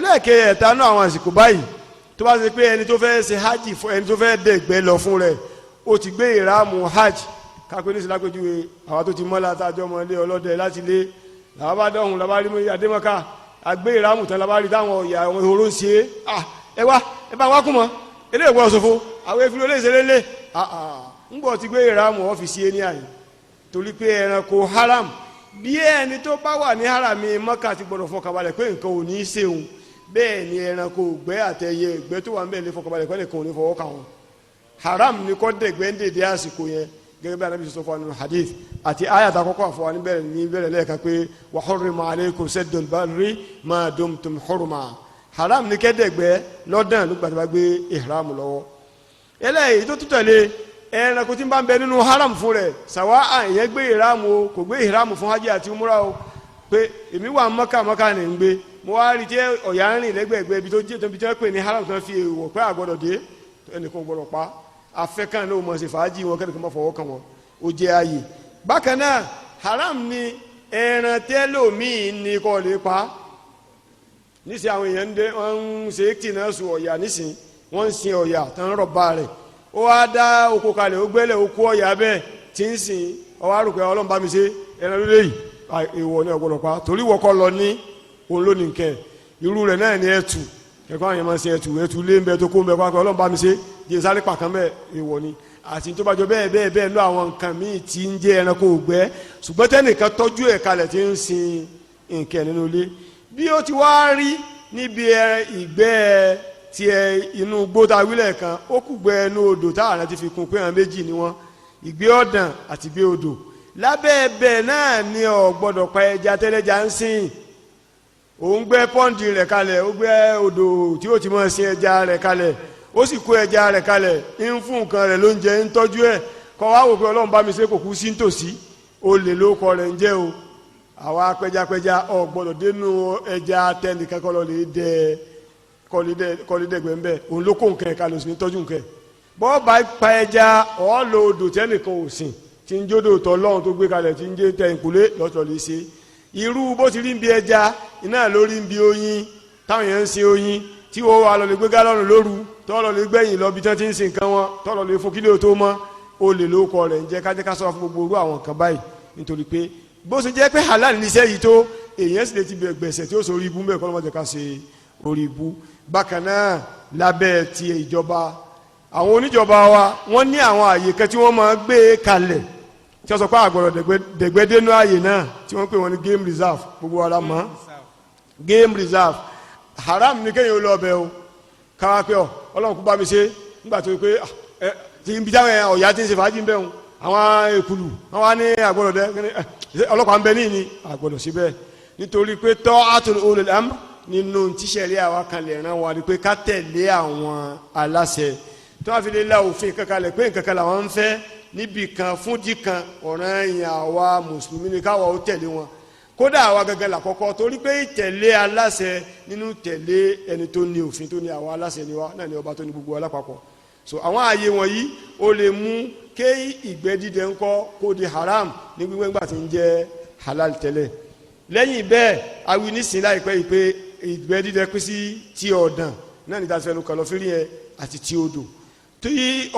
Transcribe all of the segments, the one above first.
ẹlẹ́ẹ̀kẹ́ ẹ̀ta náà àwọn àsìkò báyìí tó bá ṣe pé ẹni tó fẹ́ ṣe hajj fún ẹni tó fẹ́ dẹ̀gbẹ́ lọ fún rẹ̀ ó ti gbé ìráàmù hajj kápẹ́ ní ìsìlápẹ́júwe àwọn tó ti mọ́ látàjọ́ mọ́ ilé ọlọ́dẹ láti lé làwọn bá dọ̀hùn làwọn bá rí adémọ́ká àgbé ìráàmù tán làwọn bá rí táwọn ọ̀yà àwọn ehoro ń ṣe ẹ bá wá kú mọ́ eléyìí gbọ́dọ̀ ṣòfò àwọn efiri olóyè ṣeré lé ń bọ̀ ti gbé ìráàmù ọ́fíìsì ẹni àyè torí pé ẹranko haram bí ẹni tó bá wà ní harami Mọ́kà ti gbọ́dọ̀ fọkànbalẹ̀ pé nǹkan ò ní í ṣeun bẹ́ẹ̀ ni ẹranko ògbẹ́ àtẹyẹ ìgbẹ́ tó wà ń bẹ̀ lè fọkànbalẹ̀ pé nìkan ò ní fọwọ́ kàn wọ́n haram ni kọ́ dẹ̀gbẹ́ ń dèdè àsìkò yẹn gẹ́gẹ́ bí Ànábì sọ fún wa hadith àti ayat àkọ́kọ́ àfọwọ́ níbẹ̀rẹ̀ lẹ́ẹ̀kan pé wa hurrima alaykum saddul barri ma dumtum hurma haram ni kẹ́dẹ̀gbẹ́ lọ́dàn nígbà tí wọ́n gbé ihram lọ́wọ́ eléyìí tó tẹ̀lé ẹranko tí ń bá ń bẹ nínú haram fún rẹ̀ sàwa àyẹn gbé ihram o kò gbé ihram fún hajj àti umrah o pé èmi wà Mọ́kà ní ń gbé mo wá rí tí ọ̀yà ń rìn lẹ́gbẹ̀ẹ́gbẹ́ ibi tó jẹ́ tóbi tí wọ́n pè ní haram tó ń fi èèwọ̀ pé àgbọ̀dọ̀ dé ẹnìkan gbọ́dọ̀ pa afẹ́kàn ló mọ̀ sí fàájì wọn kẹ́nìkan máa fọwọ́ kàn wọn ó jẹ́ ààyè bákan náà haram ni ẹran tẹ́lòmíì ní kò lè pa nísìnyí àwọn èèyàn ń dé wọ́n ń ṣe é tì náà sùn ọ̀yà nísìnyí wọ́n ń sin ọ̀yà tán rọ̀bà rẹ̀ ó wá dá oko kalẹ̀ ó gbẹ́lẹ̀ ó kó ọ̀yà bẹ́ẹ̀ tí ń sìn ọwọ́ àrùkẹ́ Ọlọ́run bá mi ṣe ẹran lóde yìí èèwọ̀ ní ọ̀gbọ̀dọ̀ pa torí wọ́kọ́ lọ ní òun ló ní nkẹ́ irú rẹ̀ náà ní ẹ̀tù ẹ̀kọ́ àwọn yẹn máa ń ṣe ẹ̀tù lé ń bẹ tó kó ń bẹ pápẹ́ Ọlọ́run bá mi ṣe jẹ́ sáré pàkán bẹ́ẹ̀ èèwọ̀ ni àti tó bá jọ bẹ́ẹ̀ lọ àwọn nǹkan míì tí ń jẹ́ ẹranko ògbẹ́ ṣùgbọ́n tẹ́nìkan tọ́jú ẹ̀ kalẹ̀ tí ń sin nǹkan nínú ilé bí ó ti wá rí níbi ìgbẹ́ tiẹ̀ inú gbóta wílẹ̀ kan ó kùgbẹ́ inú odò táwọn ti fi kún pé àwọn méjì ni wọ́n ìgbẹ́ ọ̀dàn àti ìgbẹ́ odò lábẹ́ ẹbẹ̀ náà ni ò gbọ́dọ̀ pa ẹja tẹ́lẹ̀já ń sìn òun gbẹ́ pọ́ǹdì rẹ̀ kalẹ̀ ó gbẹ́ odò tí ó ti mọ̀ sin ẹja rẹ̀ kalẹ̀ ó sì kó ẹja rẹ̀ kalẹ̀ ń fún nǹkan rẹ̀ lóúnjẹ ń tọ́jú ẹ̀ kọ́ wá wò pé Ọlọ́run bá mi ṣe kò kú sí nítòsí ó lè ló kọ rẹ̀ ń jẹ́ o àwa pẹjapẹja ò gbọ́dọ̀ dénú ẹja tẹnìkan kọ́ lọ lè dẹ kọ́lídẹ́gbẹ̀ ń bẹ̀ òun ló kó nǹkan ẹ̀ka lọ sí ní tọ́jú nǹkan ẹ̀ bọ́ bá pa ẹja ọ̀ lo odò tẹ́nìkan ò sìn tí ń jódò tọ́ lọ́run tó gbé kalẹ̀ tí ń jẹ́ tẹ ìkúlé lọ́tọ̀ lè ṣe irú bó ti rí ń bi ẹja iná lórí ń bi oyin táwọn yẹn ń sin oyin tí wọ́n wà lọ lè gbé gálọ́nù lóru tọ́ lọ lè gbẹ̀yìn lọ bí tí wọ́n ti ń sin nǹkan wọn tọ́ lọ lè fún kílò tó mọ́ ó lè lóko rẹ̀ ń jẹ́ kájẹ́ ká sọ́ra fún gbogbo orú àwọn nǹkan báyìí nítorí pé bó ṣe jẹ́ pé halal níṣẹ́ yìí tó èèyàn sì lè ti gbẹ̀sẹ̀ tí ó sọ orí ibú mẹ́ẹ̀kọ́ lọ́mọdé ká ṣe orí ibú bákan náà lábẹ́ ti ìjọba àwọn oníjọba wa wọ́n ní àwọn àyè kan tí wọ́n máa gbé kalẹ̀ tí wọ́n sọ pé àgbọ̀rọ̀ dẹ̀gbẹ́dẹ́nu àyè náà tí wọ́n pè wọ́n ní game reserve gbogbo ara mọ́ game reserve haram ní kéèyàn lọ bẹ̀ o káwá pé Ọlọ́run kú bá mi ṣe nígbà tó pé tí ibi táwọn ọ̀yà ti ń ṣe fàájì ń bẹ̀ wọn àwọn èkúlù wọn wá ní àgbọ̀rọ̀ ọlọ́pàá ń bẹ ní ìní àgbọ̀rọ̀ síbẹ̀ nítorí pé ta'atul ulil amr nínú tíṣẹ̀rí àwa kan lè ràn wá ni pé ká tẹ̀lé àwọn aláṣẹ tí wọ́n fi lè la òfin kankan lẹ̀ pé nǹkan kan làwọn ń fẹ́ níbi kan fúndì kan ọ̀ràn yẹn àwa mùsùlùmí ni káwa ó tẹ̀lé wọn kódà àwa gẹ́gẹ́ làkọ́kọ́ torí pé ìtẹ̀lé aláṣẹ nínú tẹ̀lé ẹni tó ní òfin tó ní àwa aláṣẹ ni wa náà ni ọba tó ní gbogbo alápapọ̀ so àwọn ààyè wọ̀nyí ó lè mú ké ìgbẹ́ dídẹ ńkọ́ kó di haram ní gbígbẹ́ ńgbà tí ń jẹ́ halal tẹ́lẹ̀ lẹ́yìn bẹ́ẹ̀ awi nísìnyí láìpẹ́ yìí pé ìgbẹ́ dídẹ pín sí ti ọ̀dàn náà ní ìdásífẹ́nu kàlọ́fírí yẹn àti ti odò tí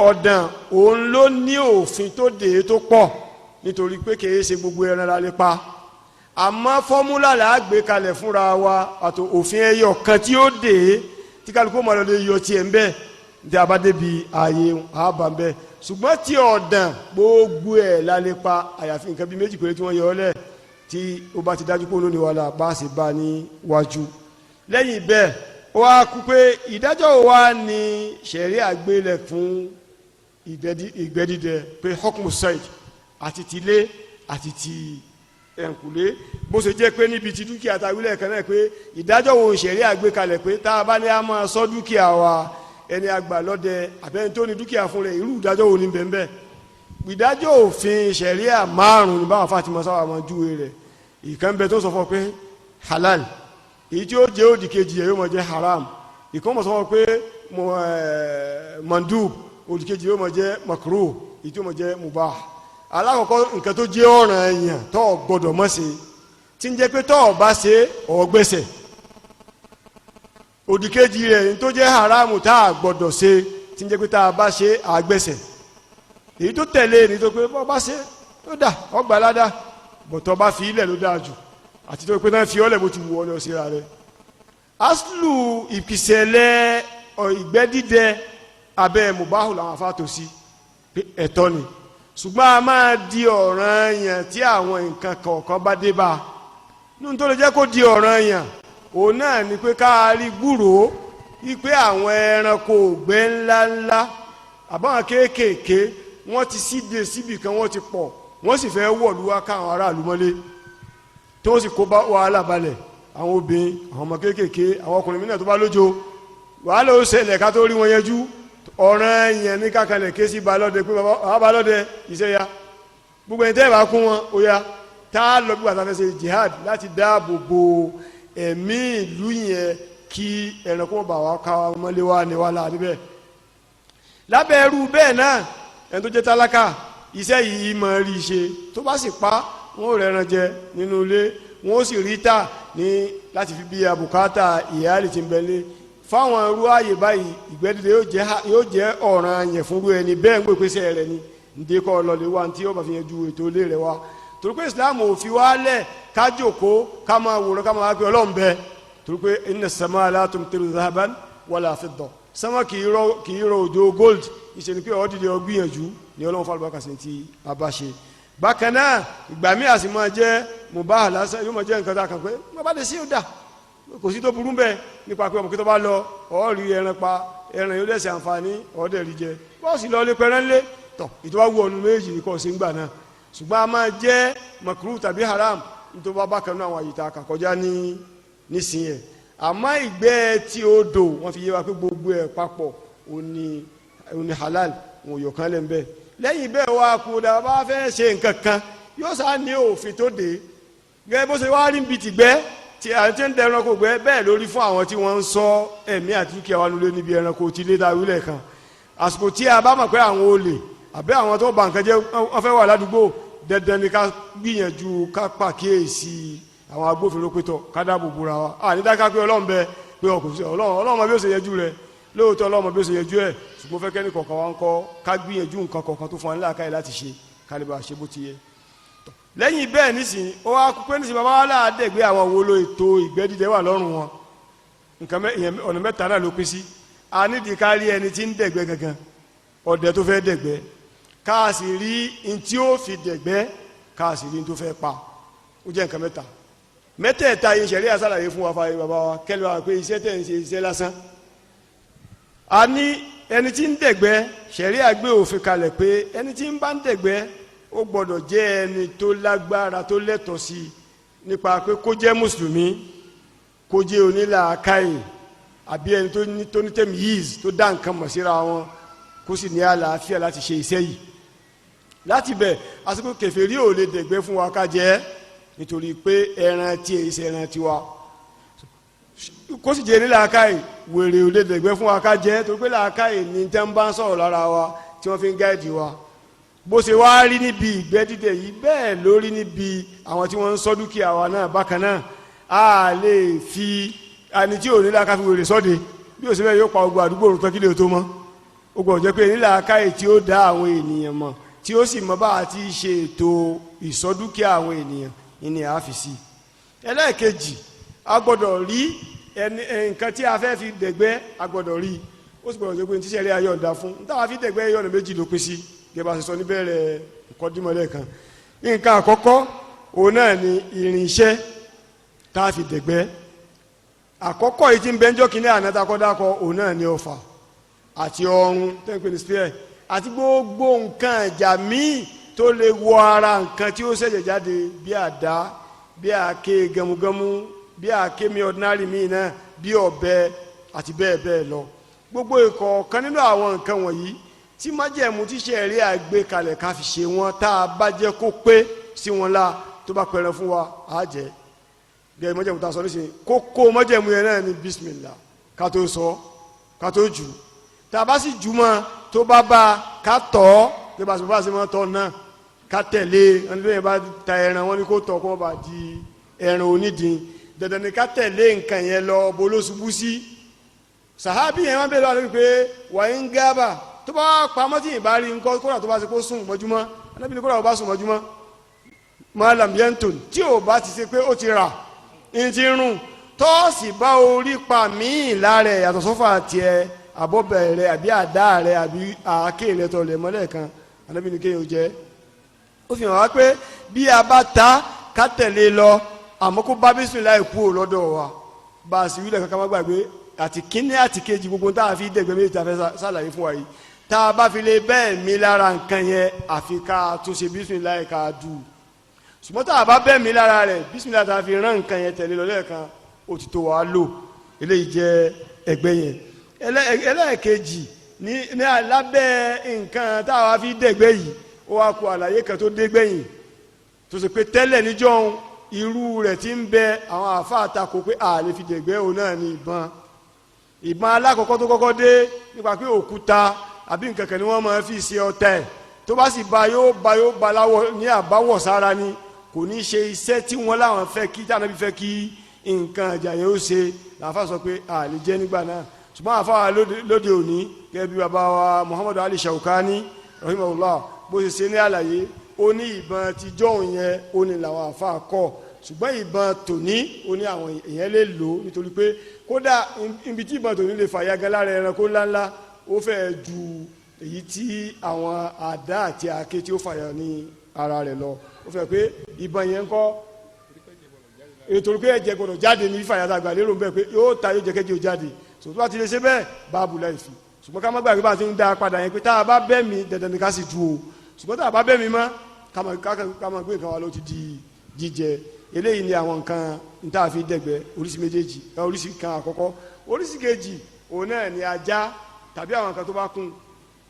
ọ̀dàn òun ló ní òfin tó dé tó pọ̀ nítorí pé kìí ṣe gbogbo ẹran la lè pa àmọ́ fọ́múlà là á gbé kalẹ̀ fúnra wa àti òfin ẹyọ kan tí ó dé tí kálukú máa lọ lè yọ tiẹ̀ ń bẹ́ẹ̀ tí a bá débi ààyè àbá ń bẹ́ẹ̀ ṣùgbọ́n tí ọ̀dàn gbogbo ẹ̀ la lè pa àyàfi nǹkan bíi méjì péré tí wọ́n yọ ọ́ lẹ̀ tí ó bá ti dájú pé olóni wa la bá sì bá ní wájú lẹ́yìn bẹ́ẹ̀ ó wá kú pé ìdájọ́ wa ni ṣẹ̀rí àgbélẹ̀ fún ìgbẹ́ dídẹ pé hukmu sayd àti tilé àti ti ẹ̀ǹkùlé bó ṣe jẹ́ pé níbi tí dúkìá ta wílẹ̀ kan náà pé ìdájọ́ wo ṣẹ̀rí àgbékalẹ̀ pé tá a bá ní a máa sọ dúkìá wa ẹni àgbà lọ́dẹ àbẹ́ni tó ní dúkìá fún rẹ̀ irú ìdájọ́ wo ni bẹ́ẹ̀ ìdájọ́ òfin ṣẹ̀ríà márùn-ún ní báwọn Fatima sábà máa júwe rẹ̀ ìkan bẹ tó sọ fún ọ pé halal èyí tí ó jẹ́ òdì kejì yóò máa jẹ́ haram ìkan mọ̀ sọ fún ọ pé mandub òdì kejì yóò máa jẹ́ makruh èyí tí ó máa jẹ́ mubah alákọ̀ọ́kọ́ nǹkan tó jẹ́ ọ̀ràn èèyàn tó gbọ́dọ̀ mọ̀ ṣe tí ń jẹ́ pé tó bá ṣe ó gbẹ̀ṣẹ̀ òdìkejì rẹ̀ tó jẹ́ haramu tá a gbọ́dọ̀ ṣe tí ń jẹ́ pé tá a bá ṣe àgbẹ̀sẹ̀ èyí tó tẹ̀lé ní tó pé bọ́ bá ṣe tó dà ọgbà ládà bọ̀tọ̀ bá fi ilẹ̀ ló dáa jù àti tó pé náà fi ọlẹ̀ bó ti wù ọ lọ síra rẹ̀. aslu ìpìsẹ̀lẹ̀ ìgbẹ́ dídẹ abẹ́ mubahu làwọn afáàtò sí pé ẹ̀tọ́ ni ṣùgbọ́n a máa di ọ̀ranyàn tí àwọn nǹkan kọ̀ọ̀kan bá dé bá nínú tó lè jẹ́ kó di ọ̀ranyàn òun náà ni pé ká rí gbúròó wípé àwọn ẹranko ògbẹ́ ńláńlá àbáwọn kéékèèké wọ́n ti síde síbì kan wọ́n ti pọ̀ wọ́n sì fẹ́ wọ̀lú wá káwọn aráàlú mọ́lé tí wọ́n sì kó wàhálà balẹ̀ àwọn obìnrin àwọn ọmọ kéékèèké àwọn ọkùnrin mìíràn tó bá lójó wàhálà ó ṣẹlẹ̀ ká tó rí wọn yanjú ọ̀ranyàn ní kákanlẹ̀ ké sí balọ́dẹ pé bàbá balọ́dẹ iṣẹ́ ya gbogbo ẹni tẹ́ ẹ̀ bá kún wọn ó ya tá a lọ bí wàtá fẹ́ ṣe jihad láti dáàbò bo ẹ̀mí ìlú yẹn kí ẹranko bá wa ká mọ́lé wa ní wàhálà níbẹ̀ lábẹ́ ẹrú bẹ́ẹ̀ náà ẹni tó jẹ́ tálákà iṣẹ́ yìí máa rí i ṣe tó bá sì pa wọn ò rẹran jẹ nínú ilé wọn ó sì rí tà ní láti fi bí abùkátà ìyáàlì tí ń bẹ lé fáwọn irú ààyè báyìí ìgbẹ́dìde yóò jẹ́ ọ̀ranyàn fún irú ẹni bẹ́ẹ̀ ń gbé pèsè rẹ̀ ni ǹdẹ́ kọ́ lọ́lẹ̀ wa tí yóò bá fi yẹn ju ètò ilé rẹ̀ wa torí pé Islam ò fi wá lẹ̀ ká jókòó ká máa wòrán ká máa wá pé Ọlọ́run bẹ torí pé inna as-samaa la tumtiru dhahaban wala fidda sánmà kì í rọ òjò gold ìṣe ni pé ọ̀dìdì ọgbìyànjú ni Ọlọ́run fún alùpàá kàṣẹ tí a bá ṣe bákan náà ìgbà míì àti máa jẹ́ mubah lásán yóò máa jẹ́ nǹkan tá a kàn pé wọ́n bá lè sí ọ̀dà kò sí tó burú bẹ́ẹ̀ nípa pé ọmọ kí tó bá lọ ọ̀ọ́rì ẹran pa ẹran yóò dẹ̀sẹ̀ àǹfààní ọ̀ọ́dẹ̀ rí jẹ bọ́ọ̀sì lọ lé pẹrẹ́ ńlé tọ̀ ìtọ́wáwú ọ̀nù méjì ní kò sí ń gbà náà ṣùgbọ́n a máa jẹ́ makruh tàbí haram nítorí wọ́n bá kan náà àwọn àyíká kàkọjá nísìnyí ẹ̀ àmọ́ ìgbẹ́ tí ó dò wọ́n fi yé wa pé gbogbo ẹ̀ papọ̀ òní halal wọn ò yọ̀ kan lẹ́ ń bẹ́ẹ̀ lẹ́yìn bẹ́ẹ̀ wá kú dà bá fẹ́ ṣe nǹkan kan yóò sá ní òfin tó dé gẹ́gẹ́ bó ṣe wá rí níbi tìgbẹ́ tí àwọn tí ń dẹ ẹranko gbẹ́ bẹ́ẹ̀ lórí fún àwọn tí wọ́n ń ṣọ́ ẹ̀mí àti dúkìá wa nílé níbi ẹranko tí ilé ta wílẹ̀ kan àsìkò tí a bá mọ̀ pé àwọn olè àbẹ́ àwọn tó bà nǹkan jẹ́ wọ́n fẹ́ wà ládùúgbò dandan ni ká gbìyànjú ká pàkíyèsí àwọn agbófinró pétọ̀ ká dáàbò bora wa ànídáká pé Ọlọ́run bẹ pé ọkùnrin Ọlọ́run mọ bí ó ṣe yẹjú rẹ lóòótọ́ Ọlọ́run mọ bí ó ṣe yẹjú ẹ̀ ṣùgbọ́n fẹ́ kẹ́ni kọ̀ọ̀kan wa ń kọ́ ká gbìyànjú nǹkan kọ̀ọ̀kan tó fún wa nílàákàyè láti ṣe kálíbà ṣe bó ti yẹ. lẹ́yìn bẹ́ẹ̀ nísìnyí ó wá pé nísìnyí bàbá wa láàdẹ́gbé àwọn wo lo ètò ìgbẹ́ dídẹ wà lọ́rùn wọn nǹkan ọ̀nà mẹ́ta náà ló pín sí a nídìí ká rí ẹni tí ń dẹ̀gbẹ́ gangan ọ̀dẹ tó fẹ́ dẹ̀gbẹ́ ká sì rí n tí ó fi dẹ̀gbẹ́ ká sì rí n tó fẹ́ pa ó jẹ́ nǹkan mẹ́ta mẹ́tẹ̀ẹ̀ta yìí ṣẹ̀rí àṣàlàyé fún wa fàyè bàbá wa kẹ́lẹ́ wa pé iṣẹ́ tẹ̀ ń ṣe iṣẹ́ lásán a ní ẹni tí ń dẹ̀gbẹ́ ṣẹ̀rí àgbé òfin kalẹ̀ pé ẹni tí ń bá ń dẹ̀gbẹ́ ó gbọ́dọ̀ jẹ́ ẹni tó lágbára tó lẹ́tọ̀ọ́ sí i nípa pé kó jẹ́ mùsùlùmí kó jẹ́ onílàákàyè àbí ẹni tó ní tẹ́mi yíìs tó dá nǹkan mọ̀ síra wọn kó sì ní àlàáfíà láti ṣe iṣẹ́ yìí láti bẹ̀ àsìkò kèfèrí ò lè dẹ̀gbẹ́ fún wa ká jẹ́ nítorí pé ẹran tí èyí ṣe ẹran tiwa kó sì jẹ́ ní làákàyè wèrè ò lè dẹ̀gbẹ́ fún wa ká jẹ́ torí pé làákàyè ní tẹ́ ń bá ń sọ̀rọ̀ lára wa tí wọ́n fi ń gáìdì wa bó ṣe wá rí níbi ìgbẹ́ dídẹ̀ yìí bẹ́ẹ̀ ló rí níbi àwọn tí wọ́n ń sọ dúkìá wa náà bákan náà a lè fi ẹni tí ò ní làákàyè fi wèrè sọ́de bí ó ṣe bẹ́ẹ̀ yóò pa ogun àdúgbò òrùn tán kí lè tó mọ́ ó gbọ́dọ̀ jẹ́ pé ní làákàyè tí ó dá àwọn ènìyàn mọ̀ tí ó sì mọ bá a ti ṣe ètò ìsọdúkìá àwọn ènìyàn ìní àáfìsí ẹlẹ́ẹ̀kejì a gbọ́dọ̀ rí nǹkan tí a fẹ́ fi dẹ̀gbẹ́ a gbọ́dọ̀ rí ó sì gbọ́dọ̀ jẹ́ pé ní tíṣẹ́ rí ayọ̀ǹda fún ní táwa fi dẹ̀gbẹ́ yọ̀nà méjì ló pín sí gẹ́gẹ́ bá ṣe sọ níbẹ̀rẹ̀ ìkọ́dímọ̀lẹ́ kan nǹkan àkọ́kọ́ òun náà ni irinṣẹ́ tá a fi dẹ̀gbẹ́ àkọ́kọ́ yìí tí ń bẹ́ńjọ́ kínní ànátakọ́dákọ́ òun náà ni ọfà àti ọrùn tẹ́ ń pè ní spear àti gbogbo nǹkan ìjà míì tó lè wọ ara nǹkan tí ó ṣẹ̀ṣẹ̀ jáde bí àdá bí àáké gẹmugẹmu bí àáké mi ordinary míì náà bí ọ̀bẹ àti bẹ́ẹ̀ bẹ́ẹ̀ lọ gbogbo ìkọ̀ọ̀kan nínú àwọn nǹkan wọ̀nyí tí májẹ̀mú tí ṣẹ̀rí àgbékalẹ̀ ká fi ṣe wọn tá a bá jẹ́ kó pé sí wọn la tó bá pẹ̀rẹ̀ fún wa á jẹ́ gẹ́gẹ́ májẹ̀mú tá a sọ nísìnyí kókó májẹ̀mú yẹn náà ní bismillah ká tó sọ ká tó jù tá a bá sì jù mọ́ tó bá ká tọ́ tó bá sì mọ́ tọ́ náà ká tẹ̀lé ẹni lóyìn bá ta ẹran wọn ni kó tọ́ kó wọ́n bá di ẹran onídìí dandan ni ká tẹ̀lé nǹkan yẹn lọ bó ló ṣubú sí sàhábì yẹn wọ́n bẹ̀rẹ̀ lọ́wọ́ pé wàá ń gábà tó bá pamọ́ tí ìbá rí nǹkan kódà tó bá ṣe kó sùn mọ́júmọ́ Ànábì ní kódà ó bá sùn mọ́júmọ́ malam yẹntòn tí ò bá ti ṣe pé ó ti rà ń ti rún tọ́ọ̀sì bá orí pa míì lára ẹ̀ yàtọ̀ sọ́fà tiẹ̀ àbọ̀bẹ̀ rẹ̀ àbí àdá rẹ̀ àbí àáké rẹ̀ tọ̀ lẹ̀ mọ́lẹ̀ kan Ànábì ní kéèyàn jẹ́ ó fi hàn wá pé bí a bá ta ká tẹ̀lé lọ àmọ́ kó bá bísímìlá kú ò lọ́dọ̀ wa bá a sì wílẹ̀ kankan má gbàgbé àti kíní àti kejì gbogbo tá a fi dẹ̀gbẹ́ méjì tá a fẹ́ sàlàyé fún wa yìí tá a bá fi lè bẹ́ẹ̀ mi lára nǹkan yẹn àfi ká tún ṣe bísímìlá ká dù ṣùgbọ́n tá a bá bẹ́ẹ̀ mi lára rẹ̀ bísímìlá tá a fi rán nǹkan yẹn tẹ̀lé lọ lẹ́ẹ̀kan ó ti tó wa lò eléyìí jẹ́ ẹgbẹ́ yẹn ẹlẹ́ẹ̀kejì ní lábẹ́ nǹkan tá a wá fi dẹ̀gbẹ́ yìí ó wá kó àlàyé kan tó dé gbẹ̀yìn tó ṣe pé tẹ́lẹ̀ níjọ́ irú rẹ̀ ti ń bẹ àwọn àáfàá takò pé a lè fi dẹ̀gbẹ́ òun náà ní ìbọn alákọ̀ọ́kọ́ tó kọ́kọ́ dé nípa pé òkúta àbí nǹkan kan ni wọ́n máa fi ṣe ọ̀tẹ̀ tó bá sì yóò ba láwọ̀ ní àbáwọ̀ sára ni kò ní ṣe iṣẹ́ tí wọ́n láwọn fẹ́ kí tí Ànábì fẹ́ kí nǹkan ìjà yẹn ó ṣe làáfàá sọ pé a lè jẹ́ nígbà náà ṣùgbọ́n àáfàá lóde òní gẹ́gẹ́ bí bàbá wa Muhammadu Ali Shawkani rahimahullah bó ṣe ṣe ní àlàyé ó ní ìbọn tíjọ́ òun yẹn ó ní làwọn àáfàá kọ́ ṣùgbọ́n ìbọn tòní ó ní àwọn èèyàn lè lò ó nítorí pé kódà ibi tí ìbọn tòní lè fàyà gan lára ẹranko ńláńlá ó fẹ́ ju èyí tí àwọn àdá àti àáké tí ó fàyà ní ara rẹ̀ lọ ó fẹ́ pé ìbọn yẹn ń kọ́ ètò pé ẹ̀jẹ̀ gbọ́dọ̀ jáde ní fàyà tá a gbà lérò bẹ́ẹ̀ pé yóò ta yóò jẹ́ kẹ́jẹ́ ó jáde sòtú bá ti lè ṣe bẹ́ẹ̀ báàbù láì fi ṣùgbọ́n ká má gbàgbé bá ti ń dá padà yẹn pé tá a bá bẹ́ mi dandan ni ká sì du o ṣùgbọ́n tá a bá bẹ́ mi mọ́ ká má gbé nǹkan wa ló ti di jíjẹ eléyìí ni àwọn nǹkan níta fi dẹ̀gbẹ́ oríṣi méjèèjì oríṣi kan àkọ́kọ́ oríṣi kejì òun náà ni ajá tàbí àwọn nǹkan tó bá kún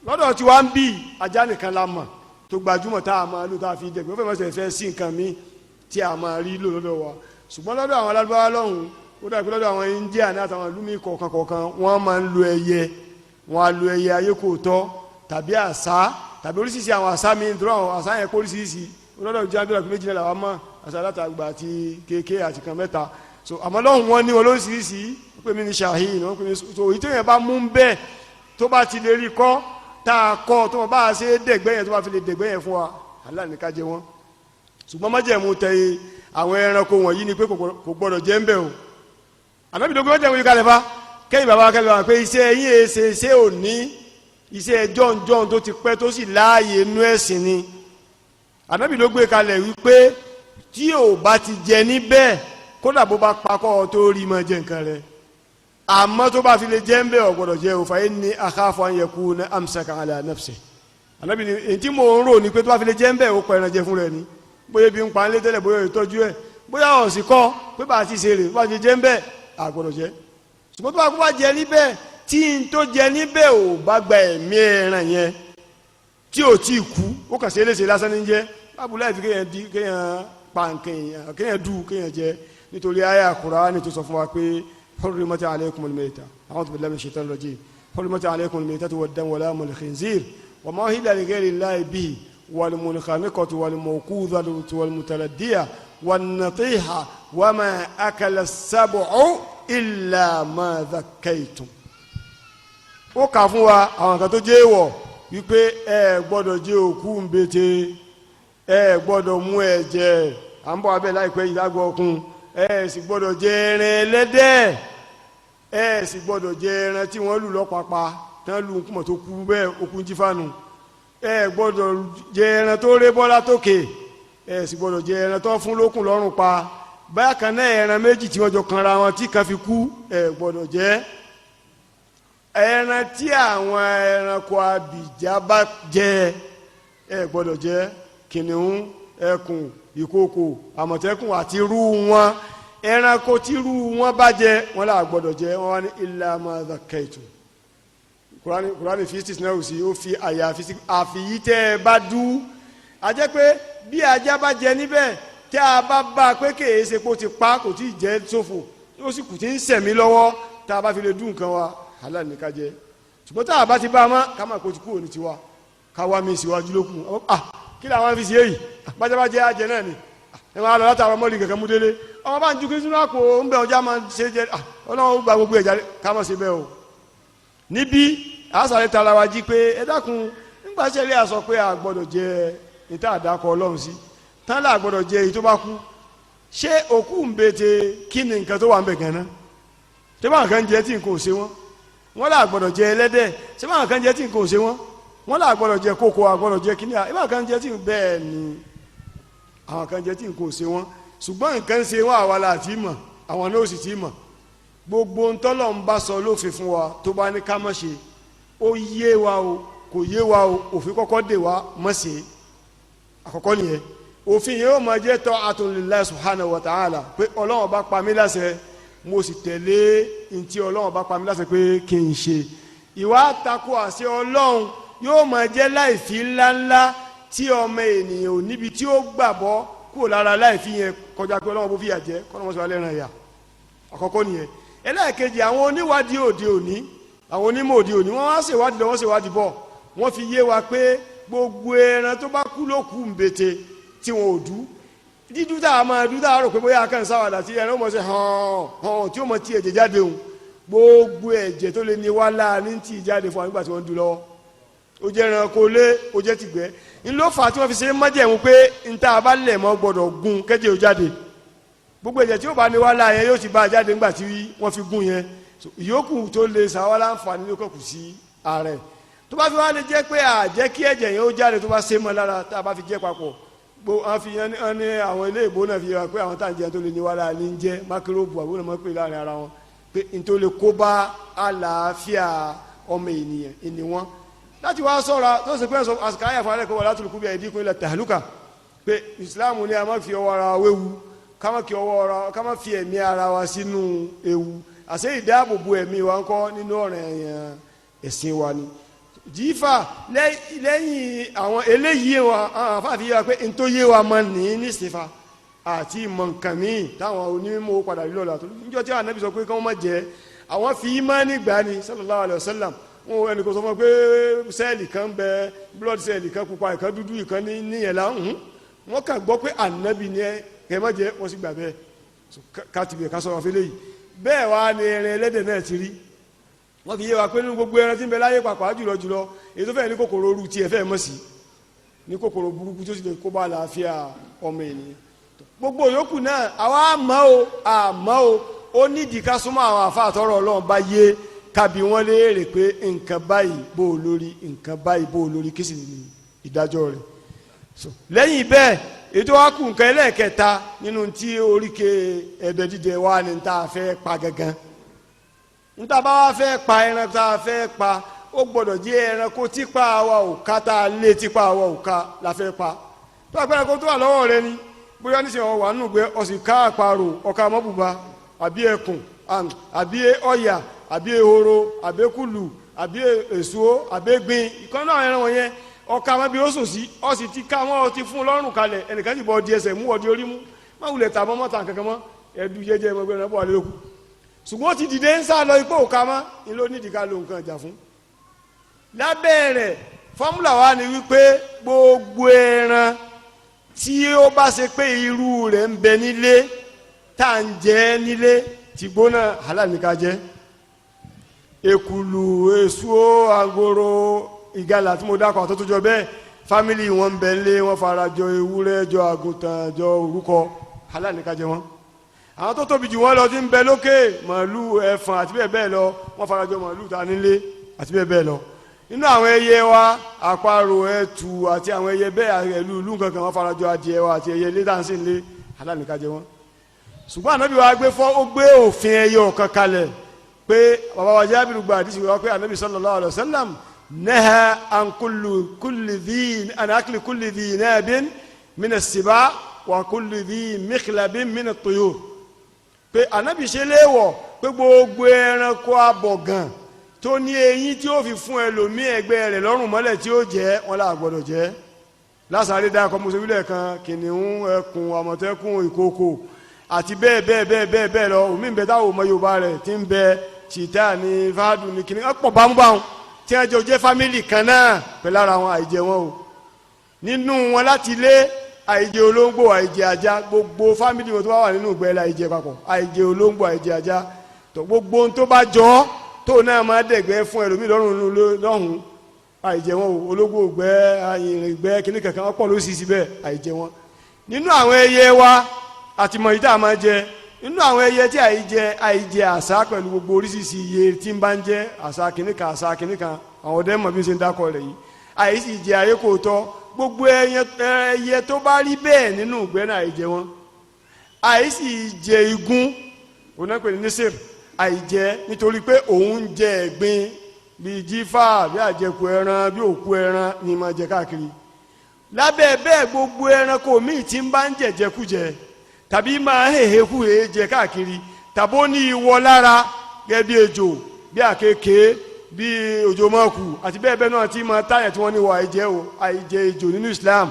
lọ́dọ̀ tí wàá ń bì ajá nìkan la mọ̀ tó gbajúmọ̀ tá a máa lò tá a fi dẹ̀gbẹ́ ó fẹ́ mọ̀ fẹ́ sí nǹkan mi tí a máa rí lò lọ́dọ̀ wa ṣùgbọ́n lọ́dọ̀ àwọn alábáwá lọ́hùn ó dàbí lọ́dọ̀ àwọn India ní àtàwọn ìlú mi kọ̀ọ̀kan wọ́n máa ń lo ẹyẹ wọ́n á lo ẹyẹ ayé kò tọ́ tàbí àṣá tàbí oríṣiríṣi àwọn àṣá mi dúró àwọn àṣá yẹn kó oríṣiríṣi lọ́dọ̀ jáde lọ́dọ̀ méjì náà làwọn mọ̀ àṣà látàgbà àti kéèké àti kan mẹ́ta so àmọ́ lọ́hùn wọn ní olóṣìṣì wọ́n pè mí ní Shahin wọ́n pè mí so èyí tó yẹn bá mú bẹ́ẹ̀ tó bá ti lè rí kọ́ tá a kọ́ tó wọn bá a ṣe é dẹ̀gbẹ́ yẹn tó bá fi lè dẹ̀gbẹ́ yẹn fún wa Allah ní ká jẹ wọn ṣùgbọ́n májẹ̀mú tẹ àwọn ẹranko wọ̀nyí ni pé kò gbọ́dọ̀ jẹ́ ń bẹ̀ o Ànábì ló gbé májẹ̀mú yìí kalẹ̀ fa kẹ́yìn bàbá kẹ́lẹ́ wa pé iṣẹ́ yín èsè ṣé ò ní iṣẹ́ jọ̀ǹjọ̀ǹ tó ti pẹ́ tó sì láàyè inú ẹ̀sìn ni Ànábì ló gbé kalẹ̀ wípé tí ò bá ti jẹ níbẹ̀ kódà bó bá pakọ́ tó rí mọ́ jẹ nǹkan rẹ̀ àmọ́ tó bá fi lè jẹ́ ń bẹ̀ ò gbọ́dọ̀ jẹ́ òfà yín ní akhafu an yakuna amsaka ala nafsi Ànábì ní èyí tí mò ń rò ní pé tó bá fi lè jẹ́ ń bẹ̀ ó pa ẹran jẹ fún rẹ̀ ni bóyá bí ń pa nílé tẹ́lẹ̀ bóyá ìtọ́jú ẹ̀ bóyá ọ̀sì kọ́ pé bá a ti ṣe rè bó bá ti jẹ́ ń bẹ̀ à gbọ́dọ̀ jẹ́ ṣùgbọ́n tó bá kó bá jẹ níbẹ̀ tí n tó jẹ níbẹ̀ ò bá gba ẹ̀mí ẹran yẹn tí ò tí ì kú ó kàn ṣe é léṣe lásán ní jẹ́ bábùlá ìfi kéèyàn pa nǹkan kéèyàn dù kéèyàn jẹ nítorí àyà Kùránì tó sọ fún wa pé hurrimat alaykumul mayta a'udhu billahi minash shaitanir rajim hurrimat alaykumul maytatu wad-damu wa lahmul khinzir wa ma uhilla li ghayri llahi bihi wal munkhaniqatu wal mawqudhatu wal mutaraddiyah wan natiha wa ma akala as-sab'u illa ma dhakkaytum. ó kà fún wa àwọn kan tó jẹ́ èèwọ̀ wípé ẹ gbọ́dọ̀ jẹ òkú ńbete ẹ gbọ́dọ̀ mú ẹ̀jẹ̀ à ń bọ̀ abẹ́ láìpẹ́ ìdágbọ́ ọkùn ẹ sì gbọ́dọ̀ jẹ ẹran ẹlẹ́dẹ̀ ẹ sì gbọ́dọ̀ jẹ ẹran tí wọ́n lù lọ́pàpà tán lù kúmọ̀ tó kú bẹ́ẹ̀ okùn jífànù ẹ gbọ́dọ̀ jẹ ẹran tó ré bọ́lá tókè ẹ sì gbọ́dọ̀ jẹ ẹran tó fún lókùn lọ́rùn pa bákan náà ẹran méjì tí wọ́n jọ kanra wọn tí kan fi kú ẹ gbọ́dọ̀ jẹ ẹran tí àwọn ẹranko abìjà bá jẹ ẹ gbọ́dọ̀ jẹ kìnìún ẹkùn ìkookò àmọ̀tẹ́kùn àti irú wọn ẹranko tí irú wọn bá jẹ wọn là gbọ́dọ̀ jẹ wọn wá ní illa ma dhakkaytum Kùránì fistis náà ò sí ó fi àyà àfìyí tẹ́ ẹ bá dú a jẹ́ pé bí ajá bá jẹ níbẹ̀ tí a bá bá a pé kèé ṣe pé ó ti pa kò tí ì jẹ́ ṣòfò ó sì kù tí ń sẹ̀mí lọ́wọ́ tá a bá fi lè dún nǹkan wa halal ní ká jẹ ṣùgbọ́n tá a bá ti bá a mọ́ ká má kó ti kúrò ní tiwa ká wá mi síwájú lókun kí làwọn fi ṣe èyí bájá jẹ́ àjẹ náà ni ẹ máa lọ látàwọn mọ́lì kẹ̀kẹ́ mú délé ọmọ bá ń ju kí sínú àpò ń bẹ ọjà máa ṣe jẹ ọlọ́run gba gbogbo ẹ̀já ká má ṣe bẹ́ẹ̀ o níbi àṣàlẹ̀ tara wa jí pé ẹ dákun nígbà sẹ́lẹ̀ àsọ pé a gbọ́dọ̀ jẹ níta àdàkọ ọlọ́run sí tán là gbọ́dọ̀ jẹ èyí tó bá kú ṣé òkú ń bete kí ni nǹkan tó wà ń bẹ̀ gan-an ṣé báwọn kan jẹ tí nǹkan ò ṣe wọ́n là gbọ́dọ̀ jẹ ẹlẹ́dẹ̀ ṣé báwọn kan jẹ tí nǹkan ò ṣe wọ́n là gbọ́dọ̀ jẹ kókó àgbọ́dọ̀ jẹ kíní à báwọn kan jẹ tí bẹ́ẹ̀ ni àwọn kan jẹ tí nǹkan ò ṣe wọ́n ṣùgbọ́n nǹkan ṣe wọ́n àwa la ti mọ̀ àwọn náà sì ti mọ̀ gbogbo ntọ́lọ̀ ń bá sọ lófin fún wa tó bá ní ká má ṣe ó yé wa o kò yé wa o òfin kọ́kọ́ dè wa má ṣe àkọ́kọ́ nìyẹn òfin yóò máa jẹ́ ta'atun lillahi subhanahu wa ta'ala pé ọlọ́run bá pa mí láṣẹ mo sì tẹ̀lé ntí ọlọ́run bá pa mí láṣẹ pé kí n ṣe ìwà tako àṣẹ ọlọ́run yóò máa jẹ́ láìfi ńláńlá tí ọmọ ènìyàn ò níbi tí ó gbàgbọ́ kúrò lára láìfi yẹn kọjá pé ọlọ́run bó fìyà jẹ kọ́nà mọ́sọ̀ alẹ́ ràn yà àkọ́kọ́ nìyẹn ẹlẹ́ẹ̀kejì àwọn oníwádìí òde òní àwọn onímọ̀ òde òní wọ́n wá ṣèwádìí lọ wọ́n ṣèwádìí bọ̀ wọ́n fi yé wa pé gbogbo ẹran tó bá kú ló kú ń bete tí wọn ò dú dídú tá a máa dú tá a rò pé bóyá kàn sáwàdà tí ẹran ó mọ̀ ṣe hàn tí ó mọ̀ tí ẹ̀jẹ̀ jáde òun gbogbo ẹ̀jẹ̀ tó lè ní wá láàrin tí jáde fún wa nígbà tí wọ́n ń dú lọ́wọ́ ó jẹ́ ẹranko lé ó jẹ́ tìgbẹ́ ńlọ fà tí wọ́n fi ṣe májẹ̀mú pé níta bá lẹ̀ mọ́ gbọ́dọ̀ gun kẹ́jẹ́ ó jáde gbogbo ẹ̀jẹ̀ tí ó bá ní wá láàyè yóò ti bá a jáde nígbà tí wọ́n fi gun yẹn ìyókù tó lè sàwọn láǹfààní ló kọ̀kù sí ààrẹ tó bá fi wá lè jẹ́ pé àjẹ́ kí ẹ̀jẹ̀ yẹn ó jáde tó bá ṣe mọ́ lára tá a bá fi jẹ́ papọ̀ wọ́n fi yẹn ní àwọn ilé ìbò náà fi hàn pé àwọn táǹjẹ́ tó lè ní wàhálà ní jẹ́ mákíròbù àbúrò náà mọ́ pé láàrin ara wọn pé nítorí lè kó bá àlàáfíà ọmọ ènìyàn ìní wọn láti wá sọ́ra tó ṣe pé àsìkò ayé àfọwọ́lẹ́ kó wà látòlù kúbi ẹ̀dínkù ilẹ̀ tàlùkà pé ìsìláàmù ni a má fi ọwọ́ ara wéwu ká má fi ẹ̀mí ara wa sínú ewu àṣẹ ìdáàbòbò ẹ̀mí wa ń kọ́ nínú ọ̀ràn ẹ̀yàn ẹ̀sìn wa ni jífà lẹ́yìn àwọn eléyìí wa àwọn afáàfin yé wa pé n tó yé wa mọ ní nísìfà àti ìmọ̀ nǹkan míì táwọn onímọ̀ padà rí lọ́la tó níjọ́ tí àwọn anábì sọ pé kí wọ́n má jẹ àwọn fi ìmánì gbà ní sallallahu alayhi wa sallam wọn ẹnì kan sọ fún pé sẹ́ẹ̀lì kan bẹ blood sẹ́ẹ̀lì kan pupa ìkan dúdú ìkan níyẹn la wọn kà gbọ́ pé ànábì ni kẹ́ má jẹ wọ́n sì gbà bẹ́ẹ̀ kátìbẹ̀ ká sọ̀rọ̀ fẹ́lẹ́ yìí bẹ́ẹ̀ wá ní ẹran ẹlẹ́dẹ̀ náà ti rí wọ́n fi yé wa pé nínú gbogbo ẹran tí ń bẹ láyé pàpà jùlọ èyí tó fẹ́ ní kòkòrò oru tiẹ̀ fẹ́ mọ̀ sí ní kòkòrò burúkú tó sì lè kó bá àlàáfíà ọmọ ènìyàn gbogbo yòókù náà àwa àmọ́ o ó nídìí ká súnmọ́ àwọn àfa àtọ́rọ̀ ọlọ́run bá yé kábí wọ́n léèrè pé nǹkan báyìí bó o lórí nǹkan báyìí bó o lórí kí sì ní ìdájọ́ rẹ̀ lẹ́yìn bẹ́ẹ̀ ètò wa kù nǹkan ẹlẹ́ẹ̀kẹta nínú tí oríkè ẹ̀bẹ̀ dídẹ wa ni tá a fẹ́ pa gangan níta bá wa fẹ́ pa ẹran tá a fẹ́ pa ó gbọ́dọ̀ jẹ́ ẹranko tipa wa ò ká tá a lé tipa wa ò ká la fẹ́ pa tó àpẹẹrẹ kó tó wà lọ́wọ́ rẹ ni bóyá níṣẹ́ wọn wà nínú gbé ọ̀sìn ká àparò ọ̀ka mọ́bùbá àbí ẹkùn àbí ọ̀yà àbí ehoro àbí kùlù àbí èso àbí gbin ìkan náà ẹran wọn yẹn ọ̀ka wọn bí ó sùn sí ọ̀sìn ti ká wọn ti fún lọ́rùn kalẹ̀ ẹnìkan sì bọ́ di ẹsẹ̀ mú ọdí orí mú má wulẹ̀ tà mọ́ mọ́ta kankan mọ́ ẹ̀dú jẹjẹ ẹgbẹ́ rẹ̀ bọ́ wà lóko ṣùgbọ́n ó ti dìde ń sá lọ ipò òka mọ́ ni ló nídìí ká lo nǹkan ìjà fún. lábẹ́ rẹ̀ fọ́múlà wa ni wípé gbogbo ẹran tí ó bá ṣe pé irú rẹ̀ ń bẹ nílé tá à ń jẹ nílé tí gbóná halal ní ká jẹ èkùlù èso àgòrò ìgalà tí mo dákọ̀ àtọ́tọ́ jọ bẹ́ẹ̀ fámìlì wọn ń bẹ nílé wọn fara jọ ewúrẹ́ jọ àgùntàn jọ òrúkọ halal ní ká jẹ wọn àwọn tó tóbi jù wọn lọ tí ń bẹ lókè màálù ẹfọ̀n àti bẹ́ẹ̀ bẹ́ẹ̀ lọ wọn fara jọ màálù ta nílé àti bẹ́ẹ̀ bẹ́ẹ̀ lọ nínú àwọn ẹyẹ wa àparò ẹtù àti àwọn ẹyẹ bẹ́ẹ̀ ẹlú ìlú kankan wọn fara jọ adìẹ wa àti ẹyẹ ilé dáhùn sí ilé halal ní ká jẹ wọn ṣùgbọ́n ànábì wa ó gbé òfin ẹyẹ ọ̀kan kalẹ̀ pé bàbá wa Jábìrù gba àdìsí wa pé ànábì sallallahu alaihi wasallam naha an akli kulli dhi nabin min as-siba wa kulli dhi mikhlabin min at-tuyur pé ànábì ṣe léèwọ̀ pé gbogbo ẹranko abọ̀gàn tó ní eyín tí ó fi fún ẹlòmíì ẹgbẹ́ rẹ̀ lọ́rùn mọ́lẹ̀ tí ó jẹ́ wọn là gbọ́dọ̀ jẹ́ lásàárẹ̀ dákọ̀ mọ́sowílẹ̀ kan kìnìún ẹkùn àmọ̀tẹ́kùn ìkookò àti bẹ́ẹ̀ lọ omi ń bẹ táwọn ọmọ Yorùbá rẹ̀ ti ń bẹ chita ní fáadù ní kìnìún ọ̀pọ̀ bámúbáwọn tí wọ́n jọ jẹ́ fámìlì kan náà pẹ̀lú ara wọn àìjẹ wọn o nínú wọn láti lé àìjẹ olóńgbò àìjẹ ajá gbogbo fámìlì wọn tó bá wà nínú ìgbẹ́ la àìjẹ papọ̀ àìjẹ olóńgbò àìjẹ ajá tó gbogbo ohun tó bá jọ tó náà máa dẹ̀gbẹ́ fún ẹlòmíì lọ́hùn àìjẹ wọn o ológbò ògbẹ́ àyìnrìngbẹ́ kíní kankan wọn pọ̀ ló sì síbẹ̀ àìjẹ wọn. nínú àwọn ẹyẹ wa àti mọ̀ ìdá máa jẹ nínú àwọn ẹyẹ tí àìjẹ àṣà pẹ̀lú gbogbo oríṣiríṣi iye tí ń bá ń jẹ àṣà kíní kan àwọn ọdẹ mọ̀ bí ń ṣe ń dákọ̀ rẹ̀ yìí àìsí jẹ ayé kò tọ́ gbogbo ẹyẹ tó bá rí bẹ́ẹ̀ nínú ìgbẹ́ náà àìjẹ wọn àìsí jẹ igún onápẹ ní nísìr àìjẹ nítorí pé òun jẹ ẹ̀gbin bíi jífà bí àjẹkù ẹran bí òkú ẹran ni máa jẹ káàkiri lábẹ́ bẹ́ẹ̀ gbogbo ẹranko míì tí ń bá ń jẹjẹkújẹ tàbí máa hèhékúhè jẹ káàkiri tàbó ní ìwọ lára gẹ́gẹ́ bí ejò bí àkekèé bí òjò mọ́ọ̀kù àti bẹ́ẹ̀ bẹ́ẹ̀ náà tí máa táyà tí wọ́n ní wọ àìjẹ ejò nínú Islam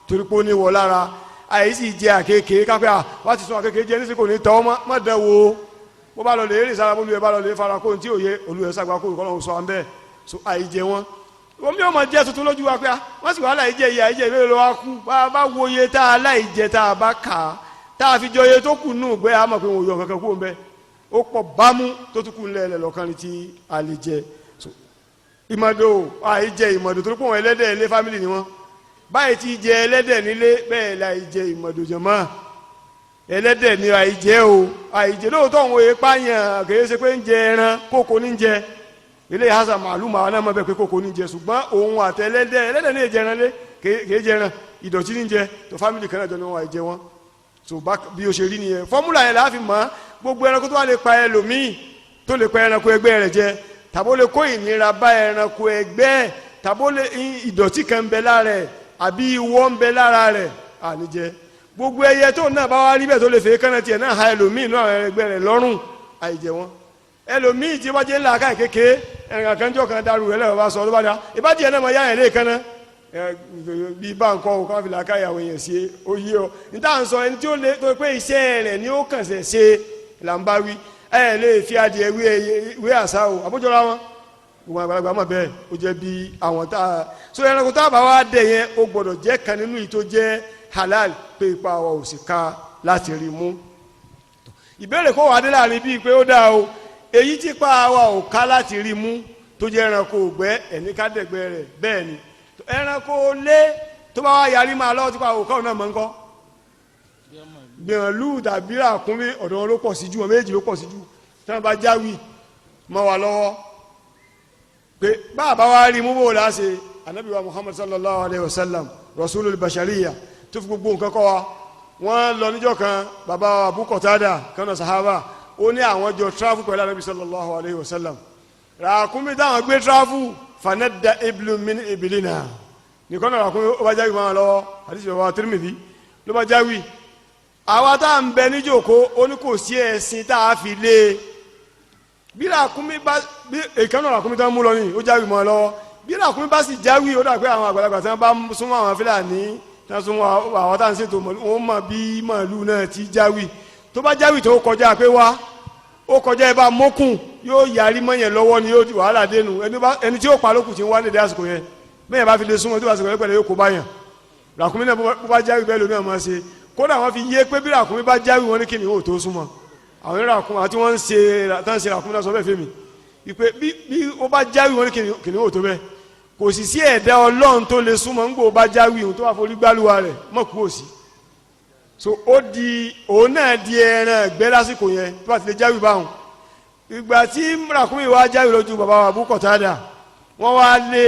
torí pé ó ní wọ lára àìsí jẹ àkekèé kápẹ́ wá ti sún àkekèé jẹ nísìkò ní tọ́ má dẹ̀ wo bó bá lọ lè rí sára bólú ẹ bá lọ lè fara kó tí òye olùyẹ sàgbà kó ìkọlọ́hún sọ àmbẹ́ so àìjẹ wọn omi ọmọ jẹ tuntun lójú wa pé wọ́n sì wà láìjẹ iye àìjẹ ìlú ló wá kú bá wo iye tá a láìjẹ tá a bá kà á tá a fi jọ iye tó kù nù gbé àmọ̀ pé wọn ò yọ kankan kú òun ó pọ̀ bámú tó tún kù ńlẹ̀ lọ́kàn tí a lè jẹ ìmọ̀dò àìjẹ ìmọ̀dò torí pé wọn ẹlẹ́dẹ̀ ilé fámìlì ni wọn báyìí ti jẹ ẹlẹ́dẹ̀ nílé bẹ́ẹ̀ la ìjẹ ìmọ̀dò jẹ̀mọ́ ẹlẹ́dẹ̀ ni àìjẹ o àìjẹ lóòótọ́ òun èé pààyàn kìí ṣe pé ń jẹ ẹran kókó ní jẹ ilé ìhásà màálù màá náà mọ̀ bẹ́ẹ̀ pé kókó ní jẹ ṣùgbọ́n òun àti ẹlẹ́dẹ̀ ní ìjẹ ẹran lé kìí jẹ ẹran ìdọ̀tí ní jẹ tó fámìlì kan náà jọ ní wọn àìjẹ wọn so bí o ṣe rí nìyẹn fọ́múlà yẹn láàfin mọ́ gbogbo ẹranko tó wà lè pa ẹlòmíì tó lè pa ẹranko ẹgbẹ́ rẹ̀ jẹ tàbó lè kó ìnira bá ẹranko ẹgbẹ́ tàbó lè ìdọ̀tí kan ń bẹ lára rẹ̀ àbí ìwọ ń bẹ lára rẹ̀ àníjẹ gbogbo ẹyẹ tó náà bá wá rí bẹ́ẹ̀ tó lè fẹ́ kánná tiẹ̀ náà ha ẹlòmíì náà ẹgbẹ́ rẹ̀ lọ́rùn àìjẹ wọn ẹlòmíì tí wọ́n jẹ́ ńlá ká kéke ẹ̀ràn kanjọ́ kan darú rẹ̀ lẹ́wọ̀n bá sọ ló bá dá ìbá tiẹ̀ náà mọ yá ẹ̀ lé kánná bí báńkọ́ ò káfí làákà ìyàwó yẹn ṣe ó yé ọ níta ń sọ ẹni tí ó lé tó pé iṣẹ́ rẹ̀ ni ó kàn ṣe là ń bá wí ẹ lè fi adìẹ wé àṣà o àbójọra wọn gbogbo àgbàlagbà mọ̀ bẹ́ẹ̀ ó jẹ́ bí àwọn tá a so ẹranko tá a bá wá dẹ̀ yẹn ó gbọ́dọ̀ jẹ́ kan nínú yìí tó jẹ́ halal pé ipa wa ò sì ká láti rí mú ìbéèrè kó wà dé láàrin bíi pé ó dáa o èyí tí ipa wa ò ká láti rí mú tó jẹ́ ẹranko ògbẹ́ ẹ̀ní ká dẹ̀gbẹ́ rẹ̀ bẹ́ẹ̀ ni ẹranko lé tó bá wá yarí máa lọ́wọ́ tí ipa òkà náà mọ̀ ń kọ́ gbìyànjú tàbí ràkúnmí ọ̀dọ̀ wọn ló pọ̀ sí jù wọn méjì ló pọ̀ sí jù tí wọ́n bá jáwì mọ́ wa lọ́wọ́ pé báàbá wa rí mú bò láṣẹ anabi wa Muhammad sallallahu alayhi wa sallam rasulul bashariya tó fi gbogbo nǹkan kọ́ wa wọ́n lọ níjọ́ kan bàbá Abu Qatada kan náà sahaba ó ní àwọn jọ tráfù pẹ̀lú anabi sallallahu alayhi wa sallam ràkúnmí táwọn gbé tráfù fanadda iblu min ibilina nìkan náà ràkúnmí ó bá jáwì máa lọ́wọ́ àdìsí bàbá Tirmidhi ló bá jáwì àwa tá à ń bẹ níjòkó ó ní kò sí ẹ̀sìn tá a fi lé bí ràkúnmí bá bí èkánná ràkúnmí tó ń mú lọ ní ó jáwì mọ́ ọ lọ́wọ́ bí ràkúnmí bá sì jáwì ó dà pé àwọn àgbàlagbà tí wọ́n bá súnmọ́ àwọn Fúlàní tí wọ́n súnmọ́ àwọn tá à ń ṣètò wọn mọ̀ bí màálù náà ti jáwì tó bá jáwì tó kọjá pé wá ó kọjá ẹ bá mọ́kùn yóò yarí mọ́yẹn lọ́wọ́ ni yóò di wàhálà dénú ẹni tí yóò pa lókùn tí ń wá nídìí àsìkò yẹn bẹ́ẹ̀ bá fi lè súnmọ́ tó àsìkò yẹn pẹ̀lú yóò kó báyàn ràkúnmí náà bó bá jáwì bẹ́ẹ̀ lómi àmọ́ ṣe kódà wọ́n fi yé pé bí ràkúnmí bá jáwì wọn ní kí ni ó tó súnmọ́ àwọn ìràkúnmí àti wọ́n ń ṣe ràkúnmí náà sọ bẹ́ẹ̀ fẹ́mi ìpè bí ó bá jáwì wọn ní kí ni ó tó bẹ́ẹ̀ kò sì sí ẹ̀dá Ọlọ́run tó lè súnmọ́ ńgbò bá jáwì òun tó wà forí gbálùwà rẹ̀ mọ̀ kú òsì so òun náà di ẹran ẹgbẹ́ lásìkò yẹn tó bá ti lè jáwì báwọn ìgbà tí ràkúnmí wa jáwì lójú bàbá wa Abu Qatada wọ́n wá lé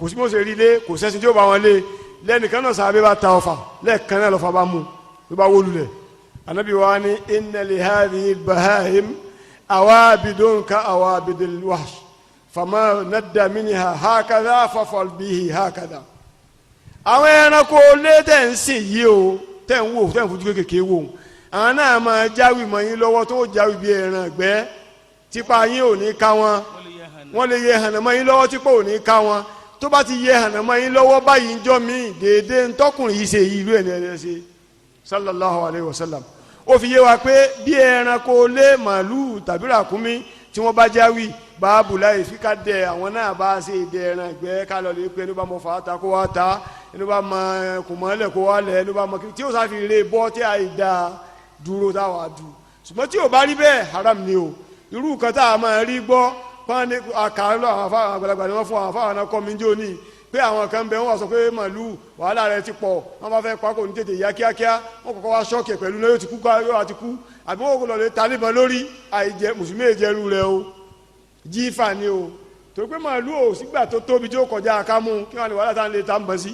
kò sí mọ̀ ṣe rí lé kò sẹ́sìn tí ó bá wọn lé lẹ́nìkan náà sàbẹ̀ bá ta ọfà lẹ́ẹ̀kan náà lọ́fà bá mú ló bá wó lulẹ̀ anabi wa ni inna li hadhihi al-baha'im awabidun ka awabidil wahsh fama nadda minha hakadha fafal bihi hakadha àwọn ẹranko lé tẹ̀ ń sìn yìí o tẹ̀ ń wò tẹ̀ ń fojú kékeré wò àwọn náà máa jáwì mọ́ yín lọ́wọ́ tó jáwì bí ẹran ẹ̀gbẹ́ tipa yín ò ní ká wọn wọ́n lè yẹ hànà mọ́ yín lọ́wọ́ tipa ò ní ká wọn tó bá ti yẹ hànà mọ́ yín lọ́wọ́ báyìí ń jọ mí déédéé ntọ́kùnrin yìí ṣe yìí ìlú ẹ̀ ní ẹ̀ ṣe sallallahu alayhi wa sallam ó fi yé wa pé bí ẹranko lé màálù tàbí ràkúnmí tí wọ́n bá jáwì báàbù láì fi ká dẹ àwọn náà bá ṣe ìdẹ ẹran ìgbẹ́ ká lọ lè pé ẹni bá mọ fàáta kó wá ta ẹni bá mọ kùmọ́lẹ̀ kó wá lẹ̀ ẹni bá mọ tí ó sáfi lè bọ́ tí a ì da dúró táwa dù ṣùgbọ́n tí ò bá rí bẹ́ẹ̀ haram ni o irú nǹkan tá a máa rí gbọ́ pọ́n ní àkàrà àwọn afáwọn àgbàlagbà ni wọ́n fún àwọn afáwọn náà kọ́ mi jó ní pé àwọn kan bẹ wọ́n wá sọ pé màlúù wàhálà rẹ̀ ti pọ̀ wọ́n bá fẹ́ pa kò ní tètè yá kíákíá wọ́n kọ́kọ́ wá ṣọ́ọ̀kì pẹ̀lú náà yóò ti kú yóò ti kú àbí wọ́n kò lọ lè ta níbọn lórí àìjẹ mùsùlùmí èjẹrú rẹ̀ o jífà ni o torí pé màlúù ò sígbà tó tóbi tí ó kọjá àkámú kí wọ́n ní wàhálà táwọn lè ta ń bọ̀ sí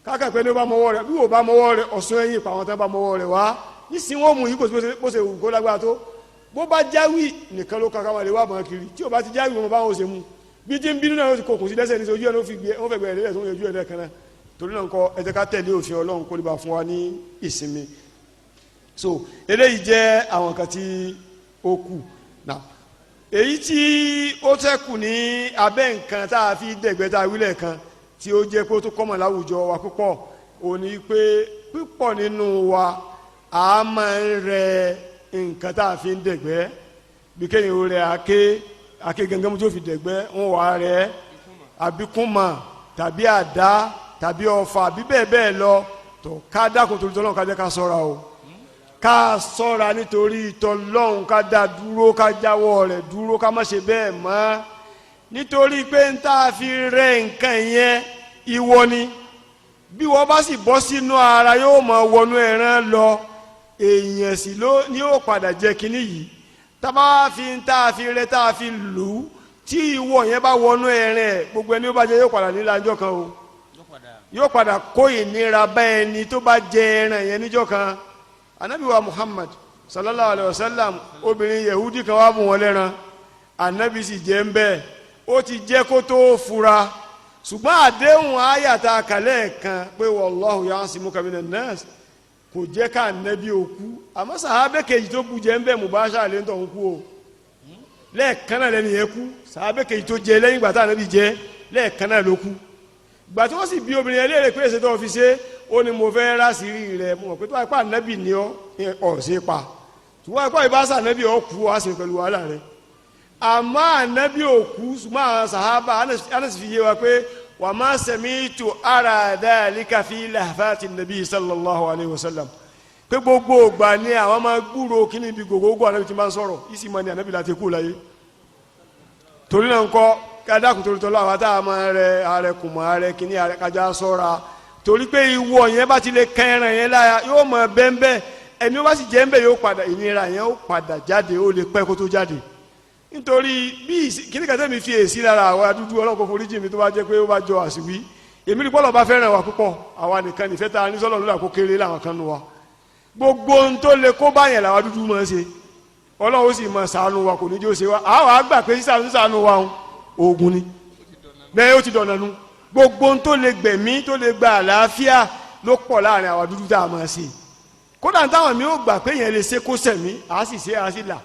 káàkà pé ní ó bá mọ́wọ́ rẹ̀ bí wò bá mọ́wọ́ rẹ̀ ọ̀sán ẹ̀yìn pa àwọn tán bá mọ́wọ́ rẹ̀ wá nísìnyí wọ́n mú yìí kò sí bó ṣe wù kó lágbára tó bó bá jáwì nìkan ló kankan wọn lè wá bọ̀ kiri tí ò bá ti jáwì wọn bá wọn ṣe mú bí tí ń bínú náà ó ti kòkùn sí lẹ́sẹ̀ ní ojú ẹ̀ ló fi gbé wọ́n fẹ́ gbẹ̀rẹ̀ lẹ́sẹ̀ tó ń yọjú ẹ̀ lẹ́ẹ̀kan náà torí náà kọ́ ẹ jẹ́ ká tẹ̀lé òfin Ọlọ́run kó lè bá fún wa ní ìsinmi so eléyìí jẹ́ àwọn kan tí ó kù náà èyí tí ó tẹ́kù ní abẹ́ nǹkan tá a fi dẹ̀gbẹ́ tá a wílẹ̀ kan tí ó jẹ́ kó tó kọ́mọ̀ láwùjọ wa púpọ̀ òní pé púpọ̀ nínú wa a máa ń rẹ nǹkan tá a fi ń dẹ̀gbẹ́ bí kéyìn ó rẹ ake gangan tó fi dẹ̀gbẹ́ ń wà rẹ àbíkúnmọ̀ tàbí àdá tàbí ọfà àbí bẹ́ẹ̀ bẹ́ẹ̀ lọ tó ká dákun torí tọ́lọ́run ká jẹ́ ká ṣọ́ra o ká ṣọ́ra nítorí tọ́lọ́run ká dá dúró ká jáwọ́ rẹ̀ dúró ká má ṣe bẹ́ẹ̀ mọ́ nítorí pé ń tá a fi rẹ nǹkan yẹn ìwọ ni bí wọ́n bá sì bọ́ sínú ara yóò máa wọnú ẹran lọ èèyàn sì ló ní yóò padà jẹ kínní yìí tábà fi ń tá a fi rẹ tá a fi lù ú tí ìwọ yẹn bá wọnú ẹran ẹ gbogbo ẹni ó bá jẹ yóò padà nílá ọjọ́ kan o yóò padà kó ìnira bá ẹni tó bá jẹ ẹran yẹn níjọ́ kan anabi wa Muhammad sallallahu alayhi wa sallam obìnrin yehudi kan wá bù wọn lẹ́ran anabi sì jẹ́ ń bẹ́ẹ̀ ó ti jẹ́ kó tó fura ṣùgbọ́n àdéhùn ayàtà kàlẹ́ kan pé wallahu ya'simuka minan nas kò jẹ́ ká nẹ́bí òkú àmọ́ sàábẹ́ kejì tó bu jẹ́ ń bẹ̀ mubashara lè ń tọ̀ ń kú o lẹ́ẹ̀kan náà lẹ́nu yẹn kú sàábẹ́ kejì tó jẹ lẹ́yìn ìgbà tá ànábì jẹ lẹ́ẹ̀kan náà ló kú ìgbà tí wọ́n sì bí obìnrin yẹn léèrè pé èsè tó fi ṣe ó ní mo fẹ́ rásìrí rẹ̀ mo mọ̀ pé tó wáyé pa ànábì ni ọ̀ ṣe pa ṣùgbọ́n ẹ̀kọ́ ìbáṣà ànábì ọ̀ kú ọ̀ á sì pẹ̀lú wàhálà rẹ̀ àmọ́ ànábì òkú ṣùgbọ́n àwọn sàhábà Anas fi yé wa pé wa ma sami'tu ara dhalika fi lahfati nabi sallallahu alayhi wa sallam pé gbogbo ògbà ni àwọn máa gbúrò kíní ibi gbogbo ànábì tí máa ń sọ̀rọ̀ ìsì mọ́ ni ànábì láti kú láyé torí náà ń kọ́ kádàkùn torí tọ́lọ́ àwọn tá a máa rẹ ààrẹ kùmọ̀ ààrẹ kíní ààrẹ kájá sọ́ra torí pé ìwọ yẹn bá ti lè kẹrin yẹn láya yóò mọ bẹ́ẹ̀ ẹni ó bá sì jẹ́ ń bẹ̀ yóò padà ìnira yẹn ó padà jáde ó lè pẹ́ kó tó jáde nítorí bí kíní kàtẹ́ mi fi èsì lára àwọn adúdú ọlọ́kọ̀ foríjì mi tó bá jẹ́ pé ó bá jọ àṣìwí èmi ní bọ́lọ̀ bá fẹ́ràn wa púpọ̀ àwa nìkan nífẹ̀ẹ́ ta ní sọ́lọ́ lóla kó kéré láwọn kan nu wa gbogbo ohun tó lè kó báyẹn làwọn adúdú máa ń ṣe ọlọ́run ó sì máa ṣàánú wa kò ní jó ṣe wa àwọn àgbà pé sísàánú wa oògùn ni bẹ́ẹ̀ ó ti dọ̀nà nu gbogbo ohun tó lè gbẹ̀mí tó lè gba àlàáfíà ló pọ̀ láàrin àwọn adúdú tá a máa ṣe kódà táwọn mi ó gbà pé yẹn lè ṣe kó sẹ̀mí àá sì ṣe àá sì là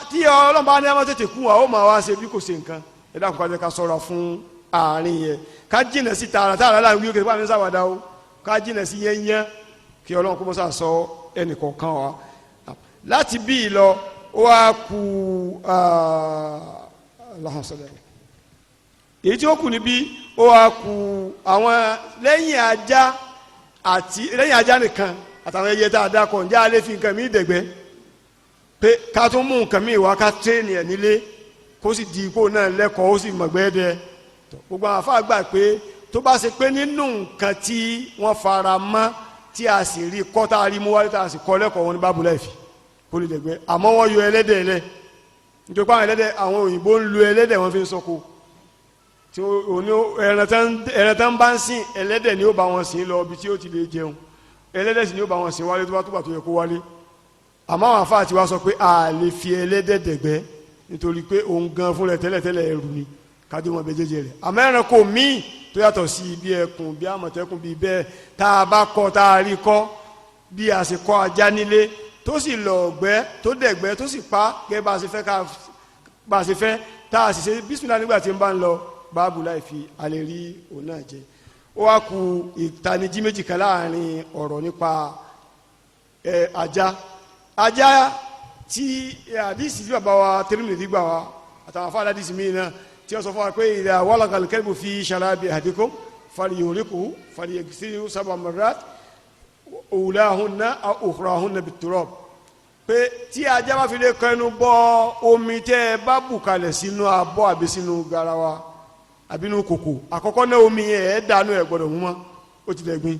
tí ọlọ́run bá ní ẹ má tètè kú wa ó máa wá ṣe bí kò ṣe nǹkan ẹ dákun ká jẹ́ ká ṣọ́ra fún àárín yẹn ká jìnà sí tààrà tààrà láàrin wíwé kí wọ́n sáwàdà o ká jìnà sí yẹ́nyẹ́ kí ọlọ́run kó mọ́ sá sọ ẹnì kọ̀ọ̀kan wa láti bí i lọ ó wá ku èyí tí ó kù níbí ó wá ku àwọn lẹ́yìn ajá nìkan àtàwọn ẹyẹ tá a dá kọ̀ ǹjẹ́ alẹ́ fi nǹkan mí dẹ̀gbẹ́ pé ká tó mú nǹkan míì wá ká tẹ́ẹ̀nì ẹ̀ nílé kó sì di ipò náà lẹ́kọ̀ọ́ ó sì mọ̀gbẹ́ dẹ gbogbo àwọn afá gbà pé tó bá ṣe pé nínú nǹkan tí wọ́n fara mọ́ tí a sì rí kọ́ tá a rí mú wálé tá a sì kọ́ lẹ́kọ̀ọ́ wọn ní bábú láìfi kó lè dẹ̀gbẹ́ àmọ́ wọ́n yọ ẹlẹ́dẹ̀ lẹ̀ nítorí pé àwọn òyìnbó ń lo ẹlẹ́dẹ̀ wọn fi ń sọ́kò tí ẹran tán bá ń sìn ẹlẹ́dẹ̀ ni ó bá wọn sìn lọ ibi tí ó ti lè jẹun ẹlẹ́dẹ̀ sì ni ó bá wọn sìn wálé tó bá tó yẹ kó wálé àmọ́ àwọn afá àti wá sọ pé a lè fi ẹlẹ́dẹ̀ dẹ̀gbẹ́ nítorí pé òun gan fún rẹ̀ tẹ́lẹ̀tẹ́lẹ̀ ẹrù ni kájú wọn bẹ jẹjẹ rẹ̀ àmọ́ ẹranko míì tó yàtọ̀ sí bí ẹkùn bí àmọ̀tẹ́kùn bí bẹ́ẹ̀ tá a bá kọ́ tá a rí kọ́ bí a sì kọ́ ajá nílé tó sì lọ ọ̀gbẹ́ tó dẹ̀gbẹ́ tó sì pa gẹ́gẹ́ bá a ṣe fẹ́ tá a sì ṣe bísímìlá nígbà tí ń bá ń lọ báàbù láì fi alẹ́ rí òun náà jẹ ó wá ku ìtanijí méjì kan láàrin ọ̀rọ̀ nípa ajá tí àdìsí tí bàbá wa Tirmidhi gbà wá àtàwọn afáàdà àdìsí mi náà tí wọ́n sọ fún wa pé idha walaga al-kalbu fi sharabi ahadikum falyuhriqhu falyaghsilhu 7 marrat ulahunna aw ukhrahunna bit-turab pé tí ajá bá fi lè kẹnu bọ omi tẹ́ ẹ bá bù kalẹ̀ sínú abọ́ àbí sínú garawa àbí nínú kòkò àkọ́kọ́ náà omi yẹn ẹ̀ dànù ẹ̀ gbọ́dọ̀ mú mọ́ ó ti dẹ̀gbin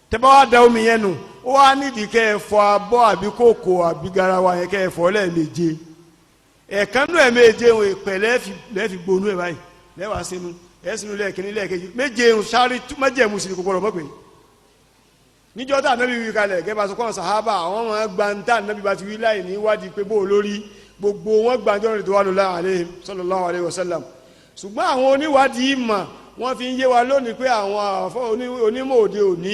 tẹ́ bá wá da omi yẹn nù ó wá nídìí kẹ́ ẹ fọ abọ́ àbí kòkò àbí garawa yẹn kẹ́ ẹ fọ lẹ́ẹ̀méje ẹ̀ẹ̀kan náà ẹ̀ẹ̀méje òun ìpẹ́ lẹ́ẹ̀fi gbónú ẹ̀ báyìí lẹ́wàá sínú ẹ̀ sínú lẹ́ẹ̀kíní lẹ́ẹ̀kejì méje sáré májẹ̀mú sí kòkòrò mọ́ pé níjọ́ tá ànábì wí kalẹ̀ gẹ́gẹ́ bá sọ kọ́ sàhábà àwọn ọmọ gbàǹtà ànábì bá ti wí láì ní wádìí pé bó o lórí gbogbo wọn gbàǹjọ́ rẹ̀ tó wà lọ́la àlẹ́ sallallahu alaihi wasallam ṣùgbọ́n àwọn oníwádìí ìmọ̀ wọ́n fi ń yé wa lónìí pé àwọn onímọ̀ òde òní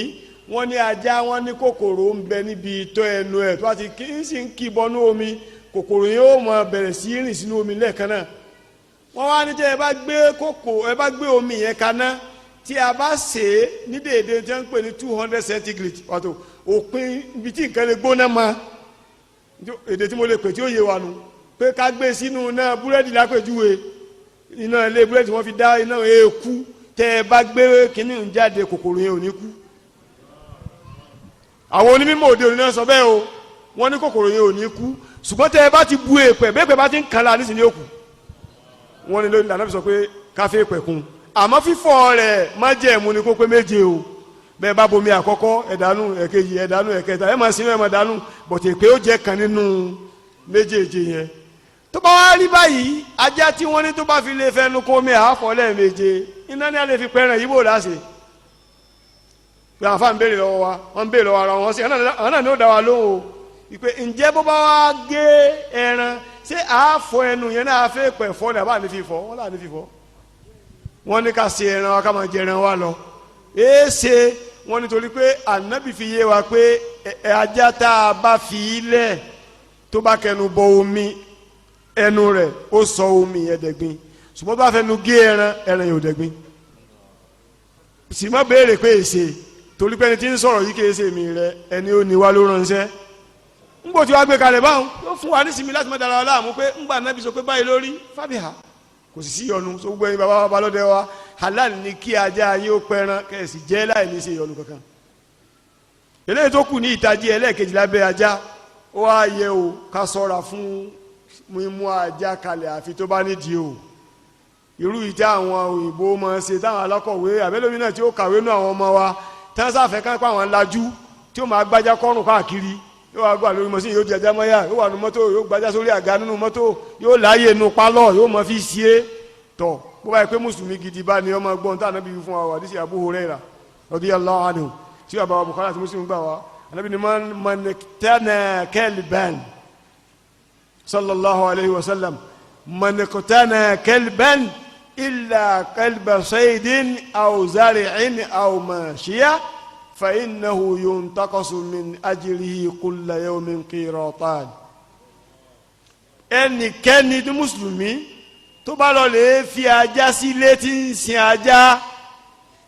wọ́n ní ajá wọ́n ní kòkòrò ń bẹ níbi ìtọ́ ẹnu ẹ̀ tó bá ti kí ń sì ń kí bọnú omi kòkòrò yẹn ó mọ bẹ̀rẹ̀ sí rìn sínú omi lẹ́ẹ̀kan náà wọ́n wá ní tẹ́ ẹ bá gbé omi yẹn kaná tí a bá sè é ní déédéé tí wọ́n ń pè ní 200 centigrade wato òpin ibi tí nǹkan lè gbóná ma èdè tí mo lè pè tí ó yé wa nu pé ká gbé sínú náà búrẹ́dì lápèjúwe iná ilé búrẹ́dì wọ́n fi dá iná eku tẹ́ ẹ bá gbé kínní ń jáde kòkòrò yẹn ò ní kú àwọn onímọ̀ òde òní náà sọ bẹ́ẹ̀ o wọ́n ní kòkòrò yẹn ò ní kú ṣùgbọ́n tẹ́ ẹ bá ti bu èpẹ̀ bẹ́ẹ̀ pẹ́ bá ti ń kàn láà nísìnyí òkú wọ́n ní lónìí lànà sọ pé káfíń èpẹ̀ kún àmọ́ fífọ̀ rẹ̀ májẹ̀mú ni kó pé méje o bẹ́ẹ̀ bá bomi àkọ́kọ́ ẹ̀dánù ẹ̀kejì ẹ̀dánù ẹ̀kẹta ẹ̀ máa sinú ẹ̀ máa dánù bọ̀tẹ̀ pé ó jẹ́ kan nínú méjèèje yẹn tó bá wá rí báyìí ajá tí wọ́n ní tó bá fi lè fẹnu kó omi àáfọ̀ lẹ́ẹ̀méje iná ní a lè fi pẹ́ràn yìí bò láṣẹ pé àwọn afáàn ń béèrè lọ́wọ́ wa wọ́n ń béèrè lọ́wọ́ ara wọn sí àwọn náà ní ó dá wa lóhùn o ìpè ǹjẹ́ bó bá wá gé ẹran ṣé àáfọ̀ ẹnu yẹn náà fẹ́ pẹ̀ fọ́ ni àbá ní fi fọ́ wọ́n là ní fi fọ́ wọ́n ní ká ṣe ẹran wa ká máa jẹ ẹran wa lọ èèṣe wọ́n nítorí pé ànábì fi yé wa pé ajá tá a bá fi ilẹ̀ tó bá kẹnu bọ omi ẹnu rẹ̀ ó sọ omi yẹn dẹ̀gbin ṣùgbọ́n bá fẹnu gé ẹran yóò dẹ̀gbin sì má béèrè pé èsè torí pé ẹni tí ń sọ̀rọ̀ yìí kéé ṣe mi rẹ ẹni ó ní wá ló ránṣẹ́ ńgbò tí wàá gbé kalẹ̀ báwọn yóò fún wa nísìmí láti má dára wa láàmú pé ńgbà ànábì sọ pé báyìí lórí fábíhà kò sì sí ìyọnu tó gbogbo ẹyin bàbá wa balọ̀dẹ wa halal ni kí ajá yín ó pẹran kẹsì jẹ́ láì ní ṣe ìyọnu kankan eléyìí tó kù ní ìtajì ẹlẹ́ẹ̀kejì lábẹ́ ajá ó wá yẹ o ká sọ́ra fún mímú ajá kalẹ̀ àfi tó bá nídìí o irú ìtẹ́ àwọn òyìnbó máa ṣe táwọn alákọ̀wé àbẹ́lómi náà tí ó kàwé nú àwọn ọmọ wa tí wọ́n sáfẹ́ ká pa àwọn lajú tí ó máa gbájá kọ́rùn káàkiri yóò wá gbà lórí mọ́sí yóò di ajá mọ́yà yóò wà nù mọ́tò yóò gbájá sórí àga nínú mọ́tò yóò láàyè nù pálọ̀ yóò mọ́ fi ṣe é tọ̀ bó báyìí pé mùsùlùmí gidi bá ní ọmọ gbọ́n tá ànábì fún wa wà dísì Abu Hurairah radiyallahu anhu tí wàá bá wa Bukhari àti Muslim gbà wá ànábì ni man iqtana kalban sallallahu alayhi wa sallam man iqtana kalban illa kalba saydin aw zari'in aw mashiya fa innahu yuntaqasu min ajrihi kulla yawmin qiratan ẹnikẹ́ni tí mùsùlùmí tó bá lọ lè fi ajá sílé tí ń sin ajá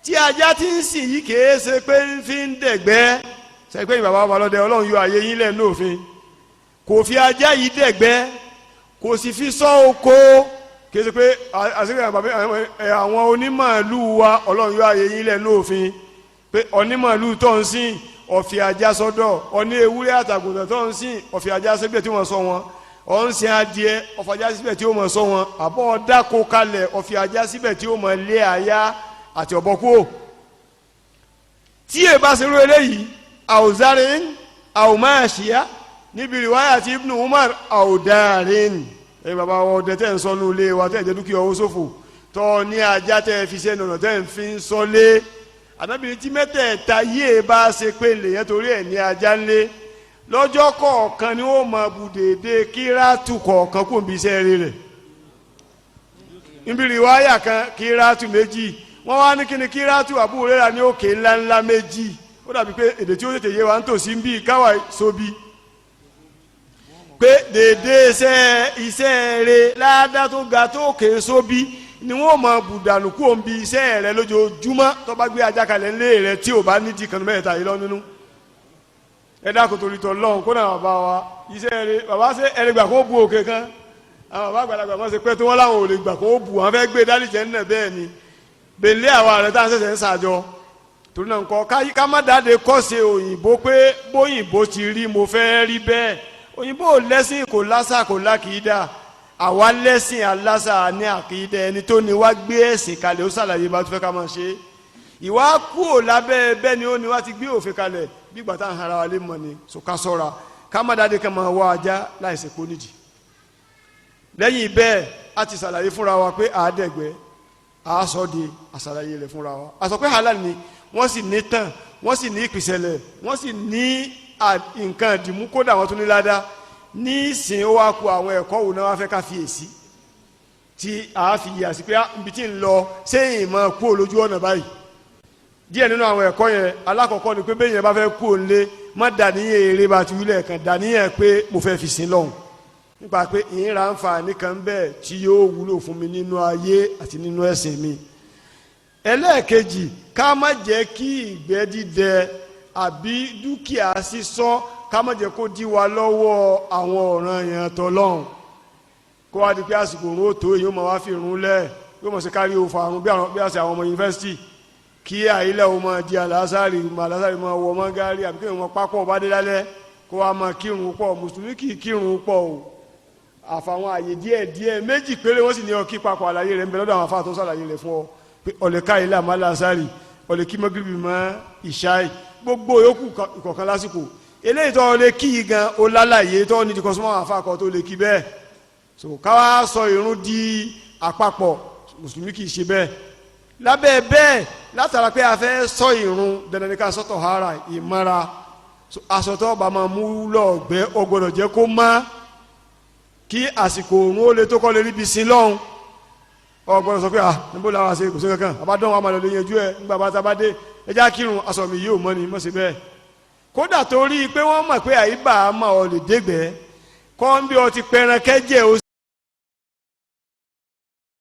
tí ajá tí ń sìn yìí kìí ṣe pé ń fi ń dẹ̀gbẹ́ ṣe pé bàbá wa lọ́dẹ ọlọ́run yọ àyè yín lẹ́nu òfin kò fi ajá yìí dẹ̀gbẹ́ kò sì fi sọ́ oko kìí ṣe pé àṣírí àwọn onímọ̀ọ́lù wa ọlọ́run yọ àyè yín lẹ́nu òfin pé onímọ̀ọ́lù tó ń sìn ọ̀fì ajá sọ́dọ̀ oní ewúrẹ́ àtàgùntàn tó ń sìn ọ̀fì ajá síbẹ̀ tí wọ́n sọ wọn ọ̀n sin adìẹ ọ̀fì ajá síbẹ̀ tí ó mọ̀ sọ wọn àbọ̀ dáko kalẹ̀ ọ̀fì ajá síbẹ̀ tí ó mọ̀ lé aya àti ọ̀bọ kúò tí èyí bá ṣerú eléyìí àwòzárin àwòmáàṣíà níbi rìwáyà tí Ibn Umar àwòdárin ẹ bàbá wọn ọdẹ tẹ́ ń sọ ní ilé wa tẹ́ ń jẹ́ dúkìá owó ṣòfò tọ́ ní ajá tẹ́ fi ṣe nànà tẹ́ ń fi ń sọlé ànábìrin tí mẹ́tẹ̀ẹ̀ta yíè bá ṣe pé lèyẹn torí ẹ̀ ní ajá ńlé lọ́jọ́ kọ̀ọ̀kan ni ó máa bù dédé kírátù kọ̀ọ̀kan kò ń bí iṣẹ́ rẹ̀ níbi rìwáyà kan kírátù méjì wọ́n wá ní kíni kírátù Abu Hurairah ní òkè ńláńlá méjì ó dàbí pé èdè tí ó tètè yé wa ń tòsí ń bí káwà sóbi pé dédé iṣẹ́ rẹ̀ ládá tó ga tó òkè sóbi ni wọ́n máa bù dànù kó ń bí iṣẹ́ rẹ̀ lójoojúmọ́ tó bá gbé ajá kalẹ̀ ńlé rẹ̀ tí ò bá nídìí kan mẹ́ta yìí lọ nínú ẹ dákun torí tọ lọ́hùn kó náà bàbá wa iṣẹ́ rẹ̀ bàbá ṣe ẹni gbà kó bu òkè kan àwọn bàbá àgbàlagbà wọn ṣe pé tí wọ́n láwọn ò lè gbà kó bu àwọn fẹ́ gbé dálìjẹ́ nínú bẹ́ẹ̀ ni bèlè àwa rẹ̀ tá à ń ṣẹ̀ṣẹ̀ ń ṣàjọ torí náà nǹkan ká má dáde kọ́ṣe òyìnbó pé bóyìnbó ti rí mo fẹ́ rí bẹ́ẹ̀ òyìnbó lẹ́sìn kò lásà kò lákìídà àwa lẹ́sìn alásà ní àkìídà ẹni tó ní wá gbé ẹ̀sìn kalẹ̀ ó ṣàlàyé bá tó fẹ́ ká máa ṣe ìwà kúò lábẹ́ bẹ́ẹ̀ ni ó ní wá ti gbé òfin kalẹ̀ bí gbàtà ń hara wa lé mọ̀ ni so ká sọ́ra ká má dáadé ká máa wá ajá láìsí kó nídìí lẹ́yìn bẹ́ẹ̀ a ti ṣàlàyé fúnra wa pé àádẹ́gbẹ́ àásọ́de àṣàlàyé rẹ̀ fúnra wa a sọ pé halal ni wọ́n sì ní tàn wọ́n sì ní ìpìsẹ̀lẹ̀ wọ́n sì ní nǹkan ìdìmú kódà wọ́n tún ní ládá ní ìsìn ó wá kó àwọn ẹ̀kọ́ wò náà wá fẹ́ ká fi èsì tí a fi yà sí pé ibi tí ń lọ sẹ́yìn mọ́ kú olójú ọ̀nà báyìí díẹ̀ nínú àwọn ẹ̀kọ́ yẹn alákọ̀ọ́kọ́ ni pé bẹ́ẹ̀ yẹn bá fẹ́ kú òǹlé má dàníyàn eré bá ti wílẹ̀ kan dàníyàn pé mo fẹ́ fi sin lọ́hùn nípa pé ìyìnra ń fa nìkan bẹ́ẹ̀ tí yóò wúlò fún mi nínú ayé àti nínú ẹ̀sìn mi ẹlẹ́ẹ̀kejì ká má jẹ́ kí ìgbẹ́ dídẹ àbí dúkìá sísọ ká má jẹ́ kó dí wa lọ́wọ́ àwọn ọ̀ràn yẹn tọ́lọ́hùn kó wá di pé àsìkò òun ó tó èyí ó máa wá fi irun lẹ̀ yóò mọ̀ sí kárí òfò àrùn bí àṣẹ àwọn ọmọ yunifásitì kí àyílẹ̀ ó máa di àlásàrì máa wọ mọ́gárì àbí kí wọ́n pápọ̀ bá dé lálẹ́ kó wá máa kírun pọ̀ mùsùlùmí kì í kírun pọ̀ o àfàwọn àyè díẹ̀ méjì péré wọ́n sì ní ọkí papọ̀ àlàyé rẹ̀ ń bẹ lọ́dọ̀ àwọn afáà tó sàlàyé rẹ̀ fún ọ pé ọ̀lẹ́ká ilé àmàlásàrì ọ̀lẹ́kí mọ́gírìbì mọ́ ìṣáì gbogbo yòókù ìkọ̀kan lásìkò eléyìí tó lè kí i gan o lálàyé tó ní ti kọ́sọ́mọ́ àwọn afáà kan tó lè kí bẹ́ẹ̀ so káwá sọ ìrun di àpapọ̀ mùsùlùmí kì í ṣe bẹ́ẹ̀ lábẹ́ bẹ́ẹ̀ látara pé a fẹ́ sọ ìrun dandan ní ká sọ́tọ̀ hara ìmọ́ra aṣọ bá máa mú lọ́ọ̀gbẹ́ ọgbọ́dọ̀ jẹ́ kó má kí àsìkò òun ó lè tó kọ́ lè ríbi sí lọ́hùn ọgbọ́dọ̀ sọ pé níbo làwọn àṣẹ kò sí kankan àbádọ́n wa máa lọ lè yanjú ẹ nígbà bá ta bá dé ẹjá kírun aṣọ mi yóò mọ́ ni mọ́ sí bẹ́ẹ̀ kódà torí pé wọ́n mọ̀ pé àyíbá máa ọ lè dégbẹ́ kọ́ ń bí ọ ti pẹran kẹ́jẹ́